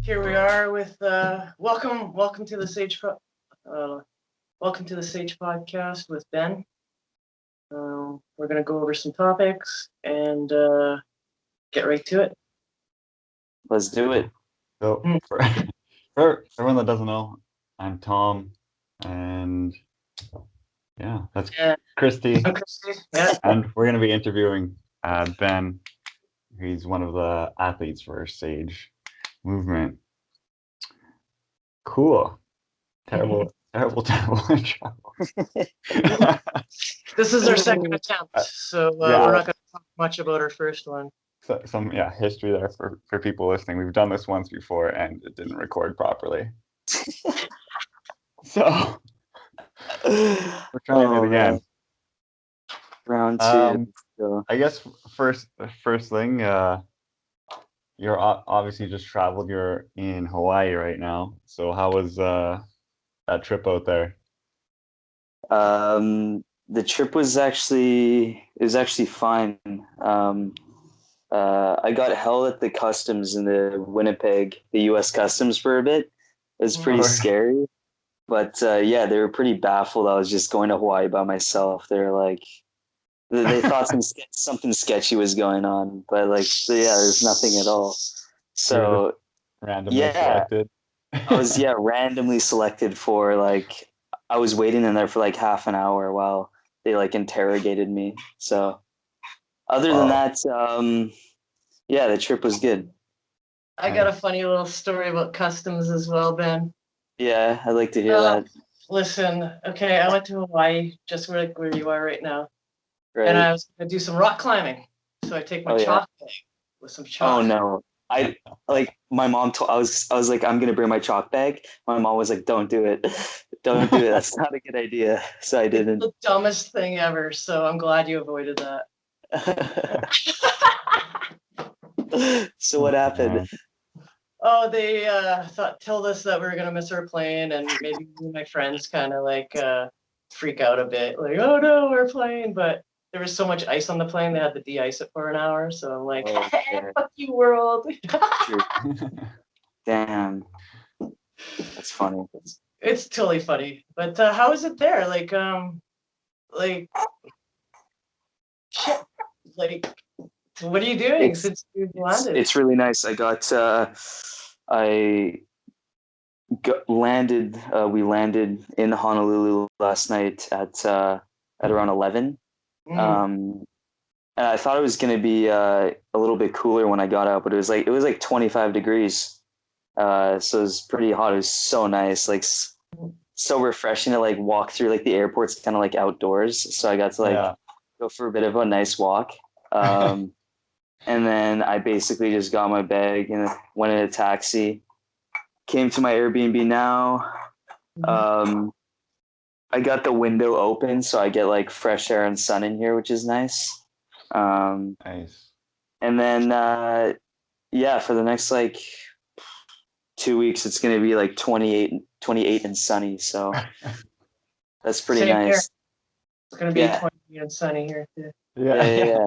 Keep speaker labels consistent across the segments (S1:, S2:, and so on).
S1: Here we are with welcome to the Sage podcast with Ben. We're gonna go over some topics and get right to it.
S2: Let's do it.
S3: So for everyone that doesn't know, I'm Tom, and that's Christy.
S1: I'm Christy. Yeah.
S3: And we're going to be interviewing Ben. He's one of the athletes for Sage movement. Cool. Terrible trouble.
S1: This is our second attempt, so we're not going to talk much about our first one.
S3: So, some history there for people listening. We've done this once before and it didn't record properly. So we're trying it again.
S2: Round two.
S3: I guess first thing, you're obviously just traveled. You're in Hawaii right now. So how was that trip out there?
S2: The trip was actually fine. I got held at the customs in the Winnipeg, the U.S. Customs for a bit. It was pretty scary, but they were pretty baffled. I was just going to Hawaii by myself. They're like, they thought something sketchy was going on, but there's nothing at all. So
S3: randomly selected.
S2: I was randomly selected for I was waiting in there for half an hour while they interrogated me. So other than that, the trip was good.
S1: I got a funny little story about customs as well, Ben.
S2: Yeah, I'd like to hear that.
S1: Listen, okay, I went to Hawaii, just where you are right now.
S2: Right.
S1: And I was going to do some rock climbing. So I take my chalk bag with some chalk.
S2: Oh no. My mom told I was like, I'm going to bring my chalk bag. My mom was like, don't do it. Don't do it. That's not a good idea. So I didn't.
S1: It's the dumbest thing ever. So I'm glad you avoided that.
S2: So what happened?
S1: Oh, they told us that we were going to miss our plane, and maybe me and my friends kind of freak out a bit. Like, oh no, our plane. But there was so much ice on the plane, they had to de-ice it for an hour. So I'm like, fuck you, world.
S2: Damn. That's funny.
S1: It's totally funny. But how is it there? What are you doing since you landed?
S2: It's really nice. We landed in Honolulu last night at around 11. And I thought it was going to be a little bit cooler when I got out, but it was 25 degrees. So it was pretty hot. It was so nice, so refreshing to walk through the airport's kind of outdoors. So I got to go for a bit of a nice walk. And then I basically just got my bag and went in a taxi, came to my Airbnb now. I got the window open, so I get fresh air and sun in here, which is nice.
S3: Nice.
S2: And then, for the next 2 weeks, it's going to be 28 and sunny. So that's pretty
S1: Same
S2: nice.
S1: here. It's going to be 28 and sunny here too.
S2: Yeah.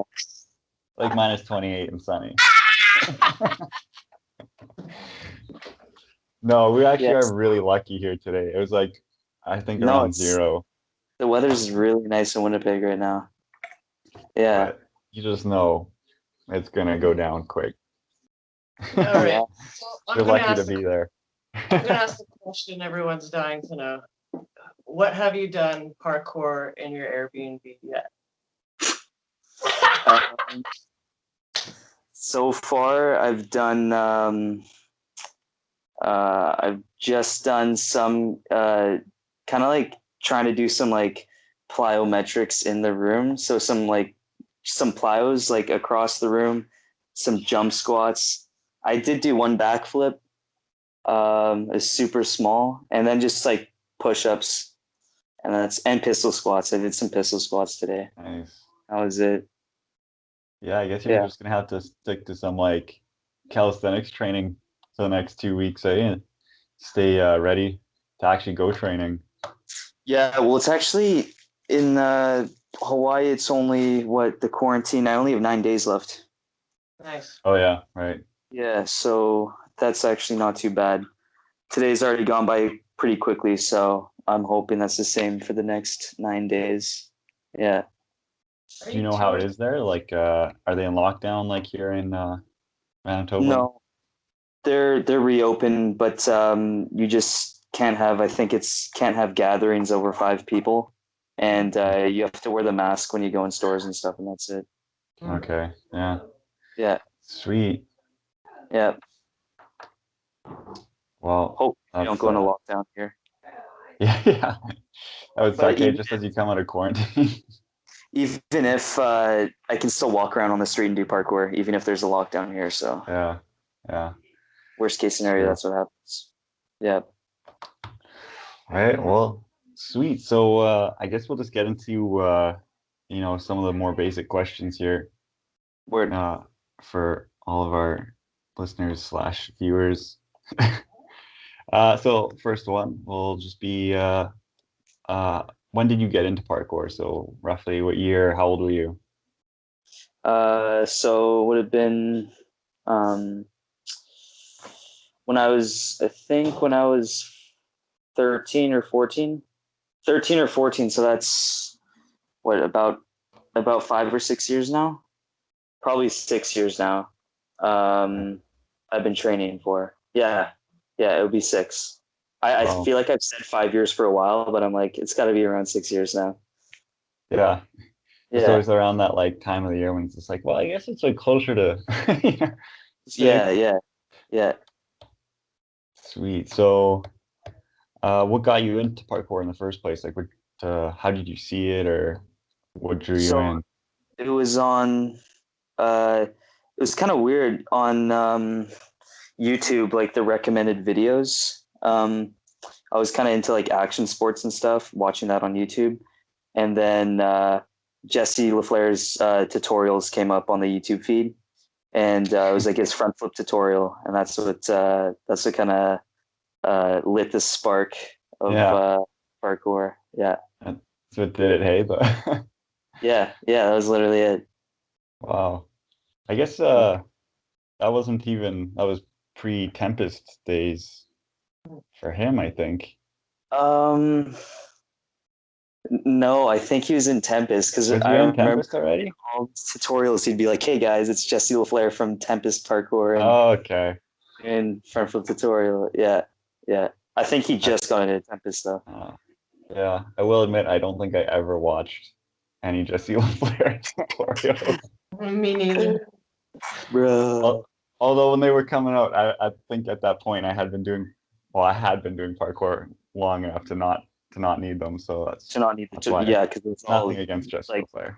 S3: Minus 28 and sunny. No, we actually are really lucky here today. It was I think around 0.
S2: The weather's really nice in Winnipeg right now. Yeah.
S3: But you just know it's gonna go down quick.
S1: All right. So
S3: you're lucky to be there.
S1: I'm gonna ask the question everyone's dying to know. What have you done parkour in your Airbnb yet?
S2: So far, I've done. I've just done some kind of trying to do some plyometrics in the room. So some plyos across the room, some jump squats. I did do one backflip. It's super small, and then just push-ups, and pistol squats. I did some pistol squats today.
S3: Nice.
S2: That was it.
S3: Yeah, I guess you're just gonna have to stick to some calisthenics training for the next 2 weeks, and stay ready to actually go training.
S2: Yeah, well, it's actually in Hawaii. It's only the quarantine. I only have 9 days left.
S1: Nice.
S3: Oh yeah, right.
S2: Yeah, so that's actually not too bad. Today's already gone by pretty quickly, so I'm hoping that's the same for the next 9 days. Yeah.
S1: Are
S3: Do you
S1: you
S3: know how it
S1: too?
S3: is there? Like, are they in lockdown like here in Manitoba?
S2: No, they're reopened, but you just can't have, I think it's can't have gatherings over 5 people, and you have to wear the mask when you go in stores and stuff, and that's it.
S3: Okay, yeah,
S2: Yeah,
S3: sweet.
S2: yeah.
S3: Well,
S2: Hope we don't
S3: that's
S2: go into lockdown here.
S3: yeah, yeah. That would
S2: But
S3: suck. Hey,
S2: even
S3: just as you come out of quarantine.
S2: even if I can still walk around on the street and do parkour, even if there's a lockdown here. So
S3: Yeah, yeah.
S2: worst case scenario,
S3: True.
S2: that's what happens. Yeah.
S3: All right. Well, sweet. So I guess we'll just get into some of the more basic questions here
S2: Word.
S3: uh, for all of our listeners slash viewers. So first one will just be uh, when did you get into parkour? So roughly what year? How old were you?
S2: So it would have been um, I think when I was 13 or 14. 13 or 14, so that's what about 5 or 6 years now? Probably 6 years now. Um, I've been training for. Yeah. Yeah, it would be six. I
S3: Well,
S2: feel like I've said 5 years for a while, but I'm like, it's gotta be around 6 years now.
S3: yeah. It's
S2: Yeah.
S3: always around that like time of the year when it's just like, well, I guess it's like closer to
S2: Yeah,
S3: six.
S2: yeah, yeah.
S3: Sweet. So, what got you into parkour in the first place? Like, how did you see it, or what drew you
S2: So
S3: in?
S2: it was on it was kind of weird on YouTube, like the recommended videos. I was kind of into like action sports and stuff, watching that on YouTube. And then Jesse LaFleur's tutorials came up on the YouTube feed, and it was like his front flip tutorial, and that's what kind of lit the spark of
S3: Yeah,
S2: parkour. Yeah,
S3: that's what did it. Hey, but
S2: yeah, yeah. That was literally it.
S3: wow. I guess that was pre-Tempest days for him, I think.
S2: Um, no, I think he was in Tempest because
S3: Was he
S2: I
S3: in
S2: remember
S3: Tempest already?
S2: all his tutorials. He'd be like, "Hey guys, it's Jesse LaFleur from Tempest Parkour and
S3: Oh, okay.
S2: front flip tutorial." Yeah, yeah. I think he
S3: I,
S2: just got into Tempest though.
S3: uh, yeah, I will admit I don't think I ever watched any Jesse LaFleur tutorials.
S1: Me neither.
S2: Bro.
S3: Al- Although when they were coming out, I think at that point I had been doing parkour long enough to not need them. So
S2: To not need the
S3: that's why
S2: yeah, because it's
S3: nothing
S2: all
S3: against Jesse
S2: like
S3: LaFleur.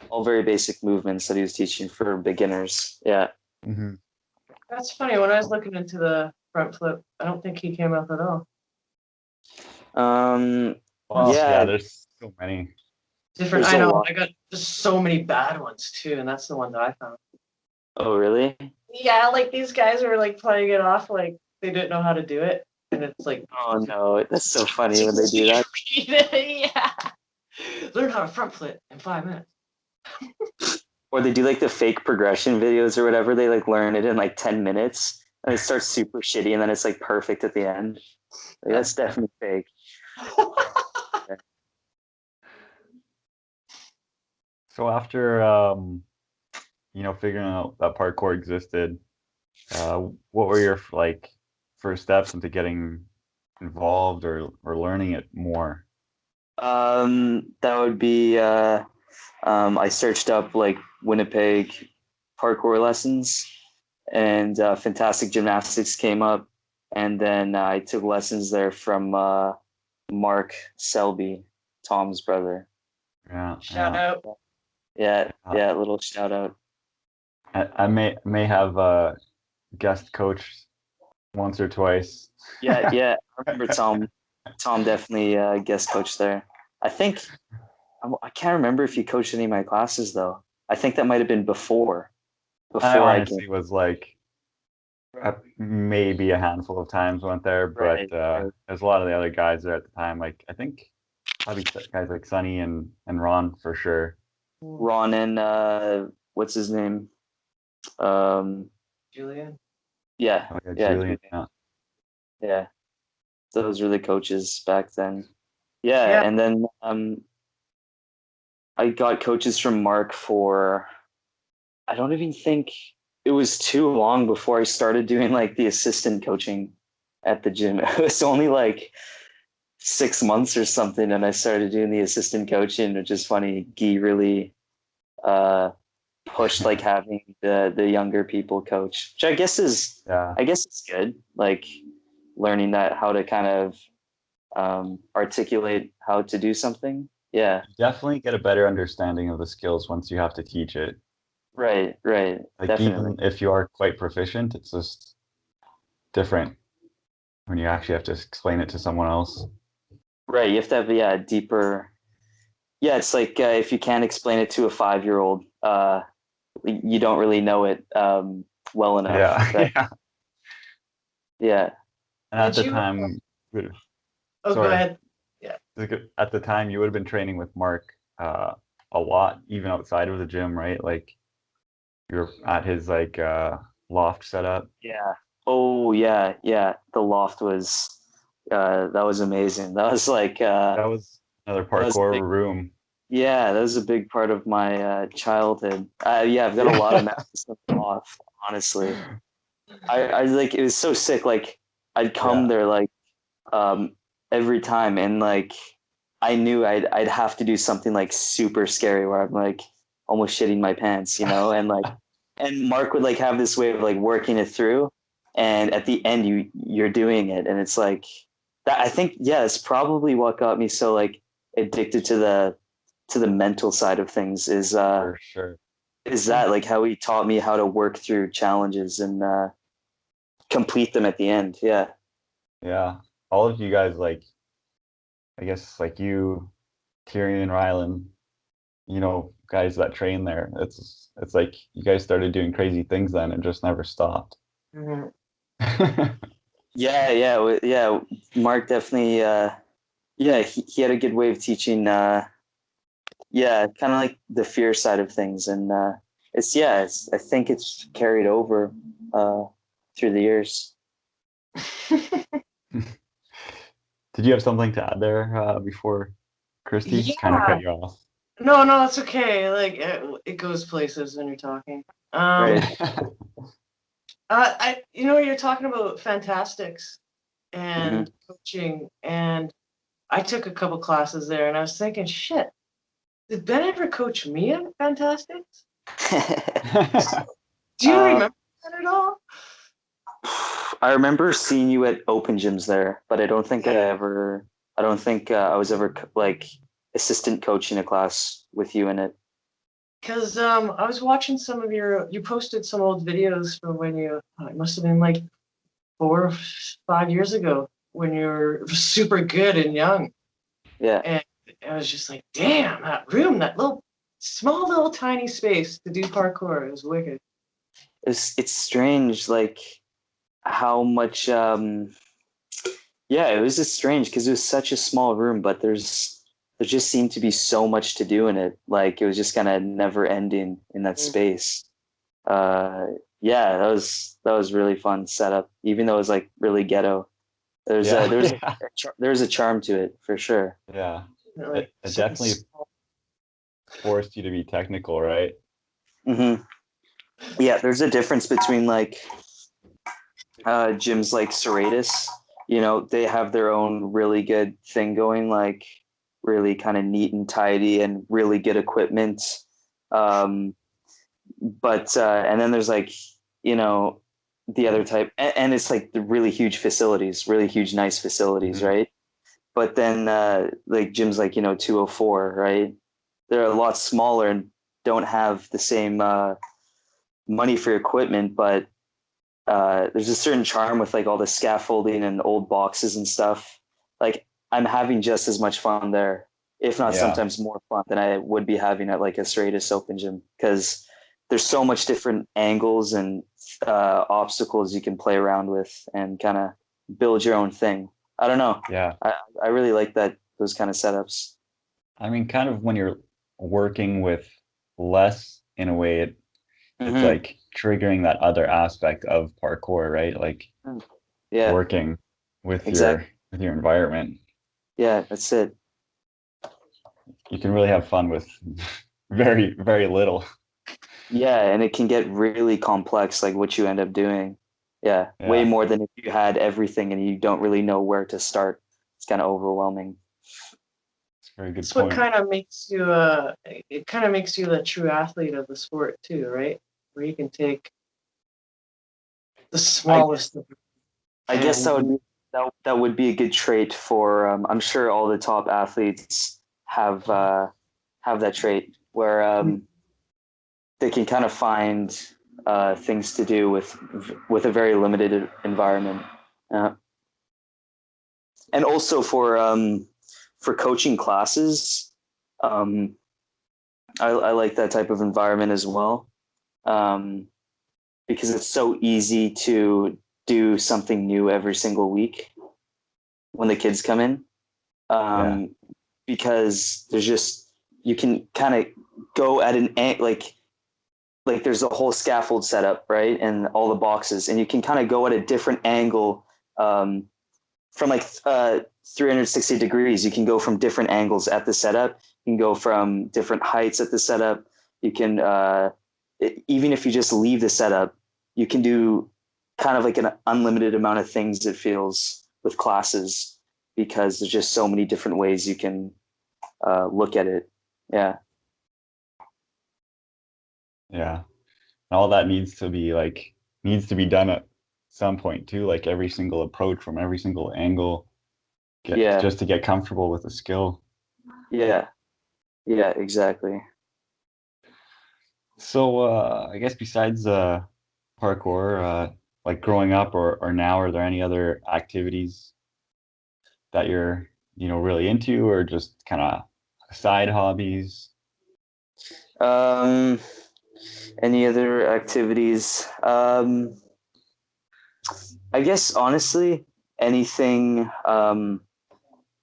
S2: all very basic movements that he was teaching for beginners. Yeah.
S3: Hmm.
S1: That's funny. When I was looking into the front flip, I don't think he came up at all.
S2: Um.
S3: Well, yeah,
S2: Yeah.
S3: there's so many.
S1: Different.
S2: There's
S1: I
S2: a
S1: know.
S2: lot.
S1: I got just so many bad ones too, and that's the one that I found.
S2: Oh, really?
S1: Yeah, like these guys were like playing it off like they didn't know how to do it, and it's like
S2: Oh no, that's so funny when they do that.
S1: yeah. Learn how to front flip in 5 minutes.
S2: Or they do like the fake progression videos or whatever. They like learn it in like 10 minutes, and it starts super shitty, and then it's like perfect at the end. Like, that's definitely fake.
S3: So after figuring out that parkour existed, what were your like first steps into getting involved or learning it more?
S2: That would be I searched up like Winnipeg parkour lessons, and Fantastic Gymnastics came up, and then I took lessons there from Mark Selby, Tom's brother.
S3: Yeah,
S1: Shout
S3: yeah.
S1: out.
S2: Yeah,
S3: Uh,
S2: yeah, little shout out.
S3: I may have guest coached once or twice.
S2: Yeah, yeah, I remember Tom. Tom definitely guest coached there. I think I can't remember if he coached any of my classes though. I think that might have been
S3: I
S2: before I came.
S3: honestly was like maybe a handful of times went there, but
S2: Right, right.
S3: there's a lot of the other guys there at the time. Like I think probably guys like Sonny and Ron for sure.
S2: Ron and what's his name? Um,
S1: Julian.
S2: Yeah,
S3: Like a
S2: yeah,
S3: Julian. Yeah.
S2: yeah. Those were the coaches back then. Yeah,
S1: Yeah.
S2: and then I got coaches from Mark for I don't even think it was too long before I started doing like the assistant coaching at the gym. It was only like 6 months or something, and I started doing the assistant coaching, which is funny. Guy really uh, pushed like having the younger people coach, which
S3: Yeah.
S2: I guess it's good. Like learning that how to kind of articulate how to do something. Yeah,
S3: You definitely get a better understanding of the skills once you have to teach it.
S2: right,
S3: Like
S2: definitely.
S3: even if you are quite proficient, it's just different when you actually have to explain it to someone else.
S2: Right, you have to have deeper. Yeah, it's like if you can't explain it to a 5-year-old, you don't really know it well enough,
S3: Yeah,
S2: right?
S3: yeah.
S2: Yeah.
S3: And at
S1: Did
S3: the
S1: you?
S3: time,
S1: Oh, go
S3: sorry,
S1: ahead. Yeah.
S3: like, at the time you would have been training with Mark a lot, even outside of the gym, right? Like you're at his like loft setup.
S2: Yeah. Oh yeah. The loft was that was amazing. That was like
S3: That was another
S2: that was a
S3: parkour
S2: big
S3: room.
S2: yeah, that was a big part of my childhood. Yeah, I've got a lot of
S3: Yeah.
S2: memories of the loft, honestly. I like it was so sick. Like I'd come
S3: Yeah.
S2: there like um every time and like I knew I'd have to do something like super scary where I'm like almost shitting my pants, and like and Mark would like have this way of like working it through and at the end you're doing it and it's like that I think yeah, it's probably what got me so like addicted to the mental side of things
S3: For sure.
S2: is that like how he taught me how to work through challenges and complete them at the end. Yeah.
S3: Yeah. All of you guys, like, I guess, like you, Kieran and Rylan, guys that train there. It's like you guys started doing crazy things then and just never stopped.
S1: Mhm.
S2: Yeah. Mark definitely yeah, he had a good way of teaching yeah, kind of like the fear side of things and it's I think it's carried over uh through the years.
S3: Did you have something to add there before Christy kind of cut
S1: Yeah.
S3: you off?
S1: No, it's okay. Like it goes places when you're talking.
S2: Right.
S1: You're talking about fantastics
S2: Hmm.
S1: and coaching, and I took a couple classes there, and I was thinking, shit, did Ben ever coach me in fantastics? Do you
S2: uh,
S1: remember that at all?
S2: I remember seeing you at open gyms there, but I don't think I was ever like assistant coaching a class with you in it.
S1: Because I was watching you posted some old videos from when it must have been like 4 or 5 years ago when you were super good and young.
S2: Yeah.
S1: And I was just like, damn, that room, that little small little tiny space to do parkour is wicked.
S2: It's strange like how much yeah, it was just strange because it was such a small room, but there just seemed to be so much to do in it. Like it was just kind of never ending in that
S1: Mm.
S2: space. Uh, yeah, that was really fun setup, even though it was like really ghetto.
S3: Yeah,
S2: There was
S3: yeah,
S2: there was a charm to it for sure.
S3: yeah.
S1: Like
S3: It
S1: so
S3: definitely forced you to be technical, right?
S2: Hmm. Yeah, there's a difference between like gyms like Serratus. They have their own really good thing going, like really kind of neat and tidy and really good equipment. Um, but and then there's like you know the other type, and it's like the really huge facilities, really huge, nice facilities,
S3: Hmm.
S2: right? But then like gyms like 204, right? They're a lot smaller and don't have the same money for equipment, but there's a certain charm with like all the scaffolding and old boxes and stuff. Like I'm having just as much fun there, if not
S3: Yeah,
S2: sometimes more fun than I would be having at like a Serratus Open Gym because there's so much different angles and obstacles you can play around with and kind of build your own thing. I don't know.
S3: yeah.
S2: I, I really like those kind of setups.
S3: I mean, kind of when you're working with less in a way, it's
S2: Mhm.
S3: like triggering that other aspect of parkour, right? Like
S2: Yeah,
S3: working with
S2: exactly.
S3: your environment.
S2: Yeah, that's it.
S3: You can really have fun with very, very little.
S2: Yeah, and it can get really complex, like what you end up doing. Yeah, way
S3: Yeah,
S2: more than if you had everything and you don't really know where to start. It's kind of overwhelming.
S3: it's a very good
S1: It's what
S3: point.
S1: kind of makes you it kind of makes you the true athlete of the sport too, right? Where you can take the
S2: I
S1: smallest of
S2: I guess
S1: and
S2: that would be a good trait for. I'm sure all the top athletes have that trait where they can kind of find things to do with a very limited environment. Uh, and also for coaching classes, um, I like that type of environment as well, um, because it's so easy to do something new every single week when the kids come in,
S3: Yeah,
S2: um, because there's just you can kind of go at like there's a whole scaffold set up, right, and all the boxes, and you can kind of go at a different angle, um, from like 360 degrees. You can go from different angles at the setup. You can go from different heights at the setup. You can even if you just leave the setup, you can do kind of like an unlimited amount of things. It feels with classes because there's just so many different ways you can look at it. Yeah,
S3: yeah. And all that needs to be done at some point too, like every single approach from every single angle,
S2: yeah,
S3: just to get comfortable with the skill.
S2: yeah, yeah, exactly.
S3: So I guess besides parkour, like growing up or now, are there any other activities that you're, really into, or just kind of side hobbies?
S2: Um, any other activities? I guess honestly, anything,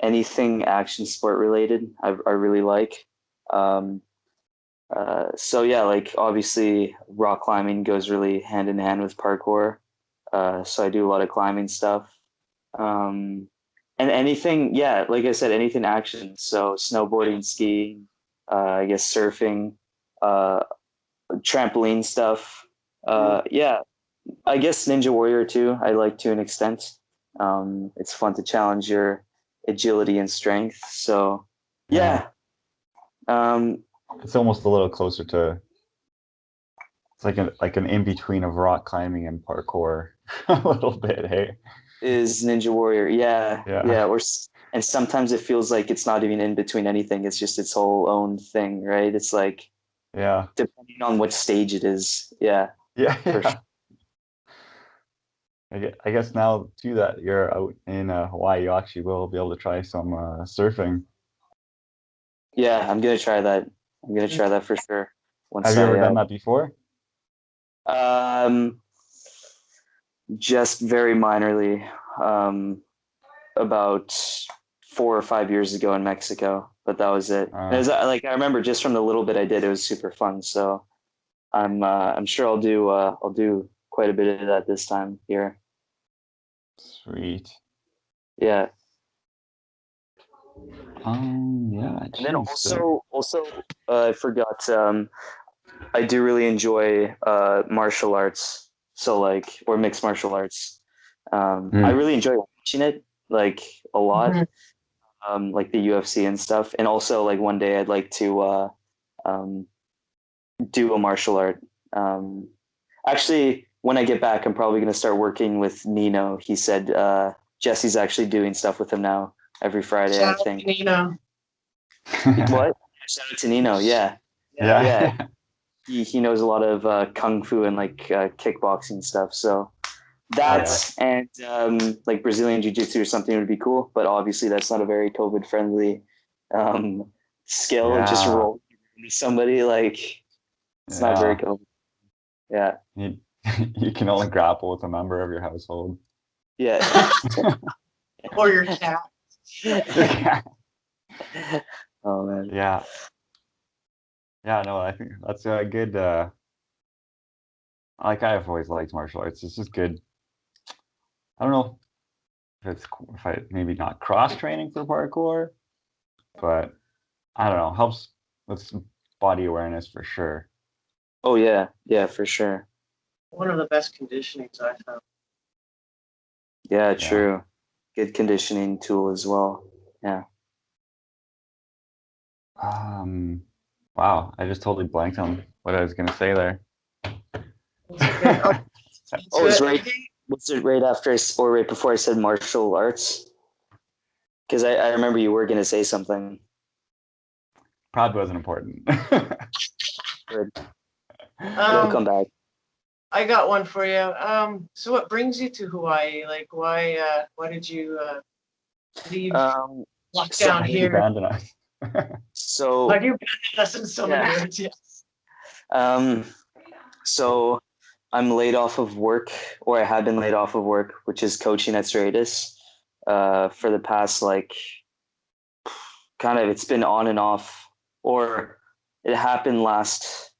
S2: anything action sport related, I really like. Um, so yeah, like obviously rock climbing goes really hand in hand with parkour. So I do a lot of climbing stuff. Um, and anything, yeah, like I said, anything action. So snowboarding, skiing, I guess surfing, uh, trampoline stuff. Yeah, I guess Ninja Warrior too. I like to an extent. It's fun to challenge your agility and strength. So
S3: Yeah,
S2: yeah, um,
S3: it's almost a little closer to, it's like an in between of rock climbing and parkour a little bit. Hey,
S2: is Ninja Warrior. Yeah,
S3: yeah,
S2: yeah. And sometimes it feels like it's not even in between anything. It's just its whole own thing, right? It's like
S3: yeah,
S2: depending on what stage it is. Yeah,
S3: yeah,
S2: for sure.
S3: yeah. I guess now too that you're out in Hawaii, you actually will be able to try some surfing.
S2: Yeah, I'm gonna try that. I'm gonna try that for sure. Once
S3: Have you ever
S2: I
S3: done that before?
S2: um just very minorly, um about 4 or 5 years ago in Mexico, but that was it. And it
S3: Uh,
S2: was like I remember just from the little bit I did, it was super fun. So I'm sure I'll do quite a bit of that this time here.
S3: Sweet.
S2: Yeah,
S3: Yeah,
S2: and then
S3: geez. So,
S2: also I forgot. I do really enjoy martial arts. So like or mixed martial arts. I
S3: Hmm.
S2: really enjoy watching it like a lot.
S1: Mhm.
S2: Like the UFC and stuff. And also like one day I'd like to um, do a martial art. Um, Actually, when I get back, I'm probably going to start working with Nino. He said Jesse's actually doing stuff with him now every Friday, I
S1: Shout out to
S2: think.
S1: Nina.
S2: What? Shout out to Nino. Yeah,
S1: Yeah.
S3: Yeah,
S2: yeah.
S3: yeah,
S2: He knows a lot of kung fu and like kickboxing stuff. So that
S3: yeah,
S2: and like Brazilian jiu jitsu or something would be cool. But obviously, that's not a very COVID friendly um, skill. Just
S3: yeah,
S2: roll into somebody like it's not very
S3: yeah.
S2: COVID. Yeah,
S3: You, you can only grapple with a member of your household.
S2: yeah.
S1: Or your cat.
S3: Yeah,
S2: Oh man.
S3: yeah, yeah. No, I think that's a good I've always liked martial arts. It's just good. I don't know if I maybe not cross training for parkour, but I don't know, helps with some body awareness for sure.
S2: Oh yeah, yeah, for sure.
S1: One of the best conditionings I found.
S2: Yeah,
S3: Yeah.
S2: true. Good conditioning tool as well. Yeah.
S3: Wow, I just totally blanked on what I was gonna say there.
S1: It's okay. Oh, it's
S2: Oh, it was
S1: good.
S2: right. Was it right after or right before I said martial arts? Because I remember you were gonna say something.
S3: Probably wasn't important.
S2: Good. It'll
S1: Um,
S2: come back.
S1: I got one for you. So what brings you to Hawaii? Like, why did you leave
S2: Um, so
S1: lockdown
S3: Why did you
S1: here?
S3: abandon us?
S1: Why
S2: so
S1: do you abandon us in so many
S2: yeah.
S1: words? Yes.
S2: Um, so I'm laid off of work, or I have been laid off of work, which is coaching at Serratus, for the past like kind of it's been on and off, or it happened last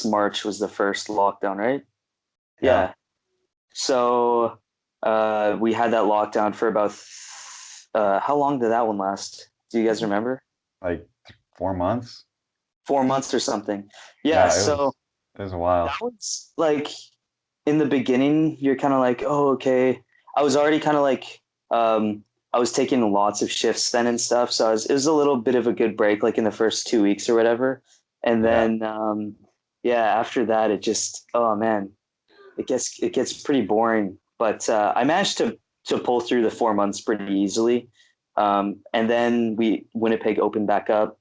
S2: March was the first lockdown, right?
S3: Yeah,
S2: Yeah. So we had that lockdown for about how long did that one last? Do you guys remember?
S3: like 4 months.
S2: 4 months or something. Yeah.
S3: Yeah,
S2: So
S3: it was a while.
S2: that was like in the beginning, you're kind of like, oh, okay. I was already kind of like, I was taking lots of shifts then and stuff. So it was a little bit of a good break, like in the first 2 weeks or whatever. And
S3: Yeah,
S2: then, yeah, after that, it just, oh man, it gets pretty boring. But I managed to pull through the 4 months pretty easily. And then Winnipeg opened back up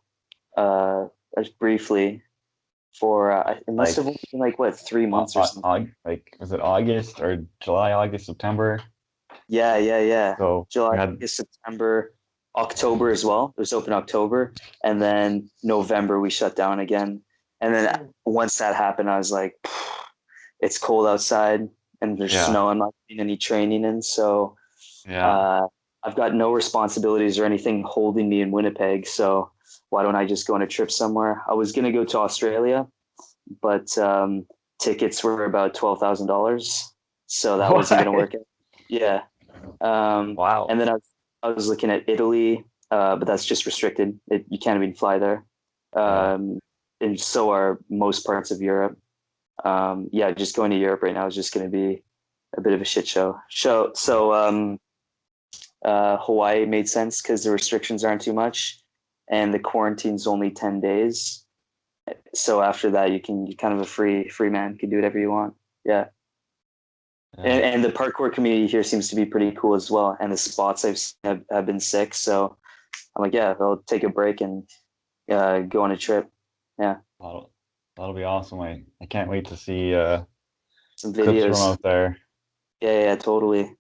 S2: just briefly for it must
S3: like
S2: have only been like what 3 months or something.
S3: like was it August or July, August, September?
S2: Yeah, yeah, yeah.
S3: So
S2: July,
S3: we had
S2: August, September, October as well. It was open October, and then November we shut down again. And then once that happened, I was like, it's cold outside and there's
S3: yeah,
S2: snow. I'm not doing any training in, so
S3: yeah.
S2: uh, I've got no responsibilities or anything holding me in Winnipeg. So why don't I just go on a trip somewhere? I was gonna go to Australia, but tickets were about $12,000, so that wasn't gonna
S3: What?
S2: work out. Yeah.
S3: Wow.
S2: And then I was looking at Italy, but that's just restricted. You can't even fly there.
S3: Yeah.
S2: And so are most parts of Europe. Yeah, just going to Europe right now is just going to be a bit of a shit show. Hawaii made sense because the restrictions aren't too much, and the quarantine's only 10 days. So after that, you're kind of a free man. You can do whatever you want. Yeah.
S3: Yeah.
S2: And the parkour community here seems to be pretty cool as well. And the spots I've seen have been sick. So I'm like, yeah, I'll take a break and go on a trip. Yeah,
S3: That'll, that'll be awesome. I can't wait to see
S2: some
S3: clips from
S2: videos.
S3: out there.
S2: Yeah, yeah, totally.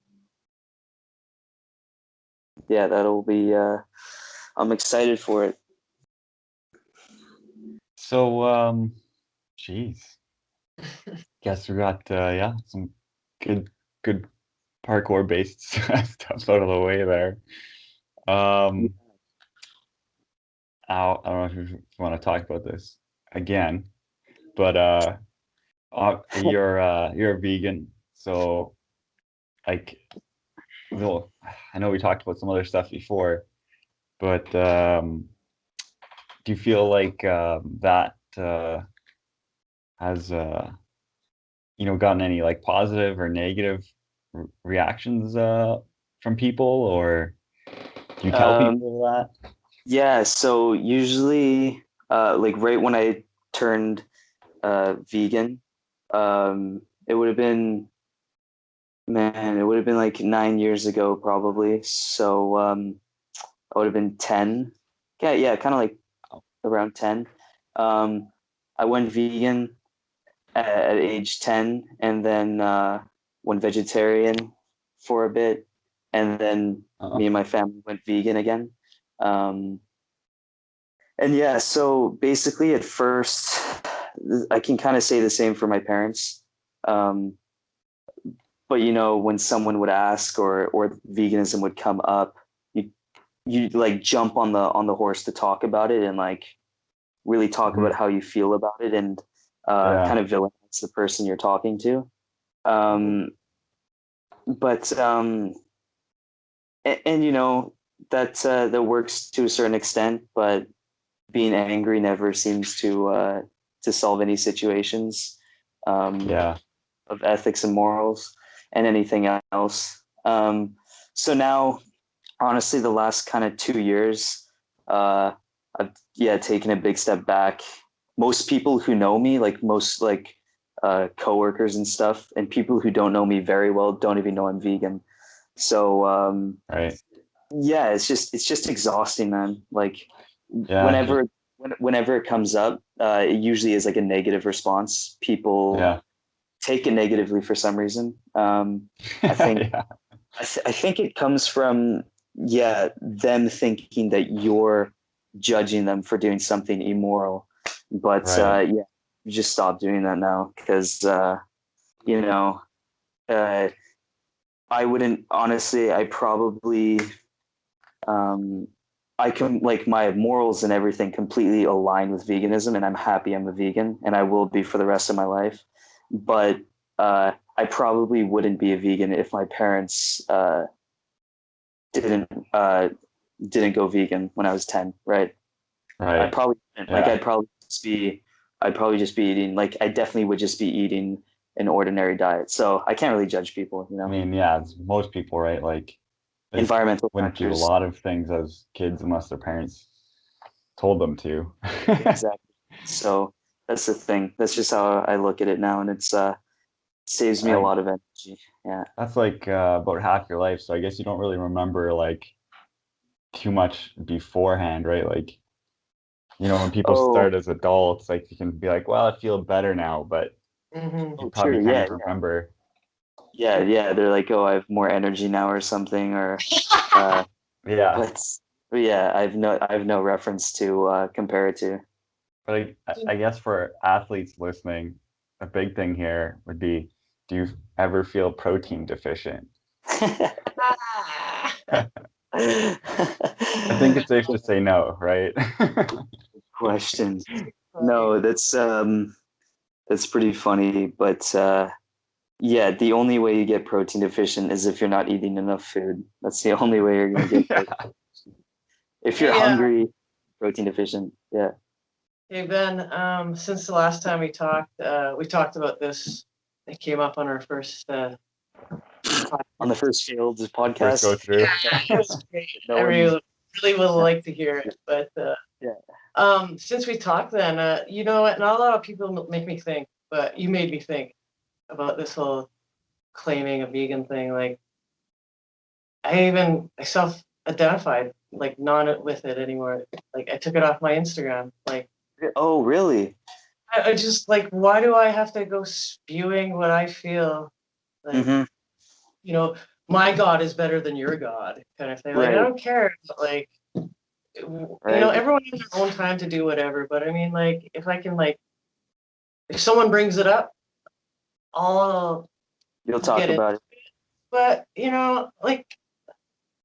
S2: Yeah, that'll be. I'm excited for it.
S3: So geez. Guess we got yeah, some good parkour based stuff out of the way there. Um I don't know if you want to talk about this again, but you're a vegan, so like well, I know we talked about some other stuff before, but do you feel like that has gotten any like positive or negative reactions from people, or do you tell
S2: Um,
S3: people that?
S2: yeah, so usually, like right when I turned vegan, it would have been man, it would have been like 9 years ago probably. So I would have been 10. Yeah, yeah, kind of like around 10. Um, I went vegan at age 10 and then went vegetarian for a bit. And then me
S3: Oh,
S2: and my family went vegan again. Um, and yeah, so basically at first, I can kind of say the same for my parents. Um, but when someone would ask or veganism would come up, you you like jump on the horse to talk about it and like really talk
S3: mhm.
S2: about how you feel about it and kind
S3: Yeah,
S2: of villainize it's the person you're talking to. But and you know that works to a certain extent, but being angry never seems to solve any situations
S3: Yeah.
S2: of ethics and morals and anything else. So now, honestly, the last kind of 2 years, I've taken a big step back. Most people who know me, like most coworkers and stuff, and people who don't know me very well don't even know I'm vegan. So
S3: Right.
S2: yeah, it's just exhausting, man. Like
S3: Yeah.
S2: whenever it comes up, it usually is like a negative response. People
S3: Yeah.
S2: take it negatively for some reason. I think
S3: Yeah.
S2: I think it comes from them thinking that you're judging them for doing something immoral, but
S3: Right.
S2: you just stop doing that now because you know uh, I wouldn't honestly. I probably um, I can like my morals and everything completely align with veganism, and I'm happy I'm a vegan, and I will be for the rest of my life. But I probably wouldn't be a vegan if my parents didn't uh, didn't go vegan when I was 10, right? I
S3: Right.
S2: probably wouldn't. Like
S3: Yeah.
S2: I'd probably just be eating like I definitely would just be eating an ordinary diet. So I can't really judge people, you
S3: I
S2: know.
S3: mean, yeah, it's most people, right? Like they
S2: Environmental
S3: wouldn't do a
S2: factors.
S3: lot of things as kids unless their parents told them to.
S2: Exactly. So that's the thing. That's just how I look at it now, and it's saves me a
S3: I
S2: lot of energy. Yeah.
S3: That's like about half your life, so I guess you don't really remember like too much beforehand, right? Like, when people
S2: Oh,
S3: start as adults, like you can be like, well, I feel better now, but
S1: Hmm.
S3: you
S2: oh,
S3: probably
S2: true.
S3: can't
S2: Yeah,
S3: even
S2: yeah,
S3: remember.
S2: yeah. They're like, oh, I have more energy now, or something, or uh,
S3: Yeah.
S2: but, but yeah, I have no reference to compare it to.
S3: But I guess for athletes listening, a big thing here would be, do you ever feel protein deficient? I think it's safe to say no, right?
S2: Question.
S1: Funny.
S2: No, that's pretty funny, but yeah, the only way you get protein deficient is if you're not eating enough food. That's the only way you're gonna get protein. If you're
S1: Hey,
S2: hungry, protein deficient. Yeah.
S1: hey Ben, since the last time we talked about this. It came up on our first
S2: On the
S1: podcast.
S2: first field
S3: First go
S2: podcast,
S3: through.
S1: It was great.
S2: no
S1: I
S2: one.
S1: really would like to hear it, but
S2: Yeah.
S1: since we talked, then you know what? Not a lot of people make me think, but you made me think about this whole claiming a vegan thing. Like I self-identified like not with it anymore. Like I took it off my Instagram. Like
S2: Oh, really?
S1: I just like why do I have to go spewing what I feel? Like
S2: Mm-hmm.
S1: you know, my God is better than your God kind of thing. Like I
S2: Right.
S1: don't care. But, like
S2: Right.
S1: everyone has their own time to do whatever. But I mean, like if I can like if someone brings it up, I'll
S2: You'll
S1: get
S2: talk
S1: it.
S2: about it.
S1: But like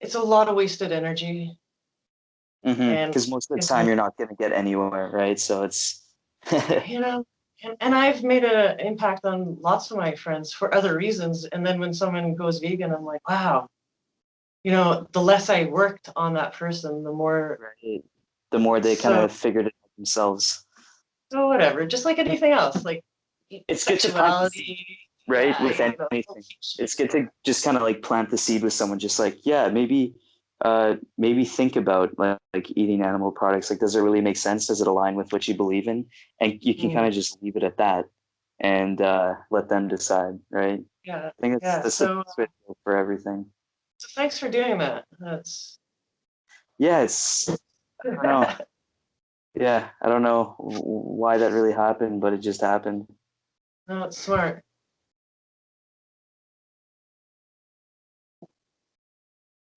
S1: it's a lot of wasted energy,
S2: Mm-hmm.
S1: and
S2: Because most of the
S1: if
S2: time you're not gonna get anywhere, right? So it's.
S1: you know, and I've made an impact on lots of my friends for other reasons. And then when someone goes vegan, I'm like, wow, the less I worked on that person, the more.
S2: Right. The more they kind
S1: So
S2: of figured it out themselves.
S1: so whatever, just like anything else, like
S2: It's good to plant the seed,
S1: sexuality.
S2: right?
S1: Yeah,
S2: With anything, it's good to just kind of like plant the seed with someone. Just like, yeah, maybe think about like eating animal products. Like, does it really make sense? Does it align with what you believe in? And you can kind
S1: Mm,
S2: of just leave it at that and let them decide, right?
S1: yeah,
S2: I think
S1: yeah.
S2: that's the
S1: So,
S2: best way to go for everything.
S1: so thanks for doing that. That's
S2: Yeah, I don't know. Yeah, I don't know why that really happened, but it just happened.
S1: no, it's smart.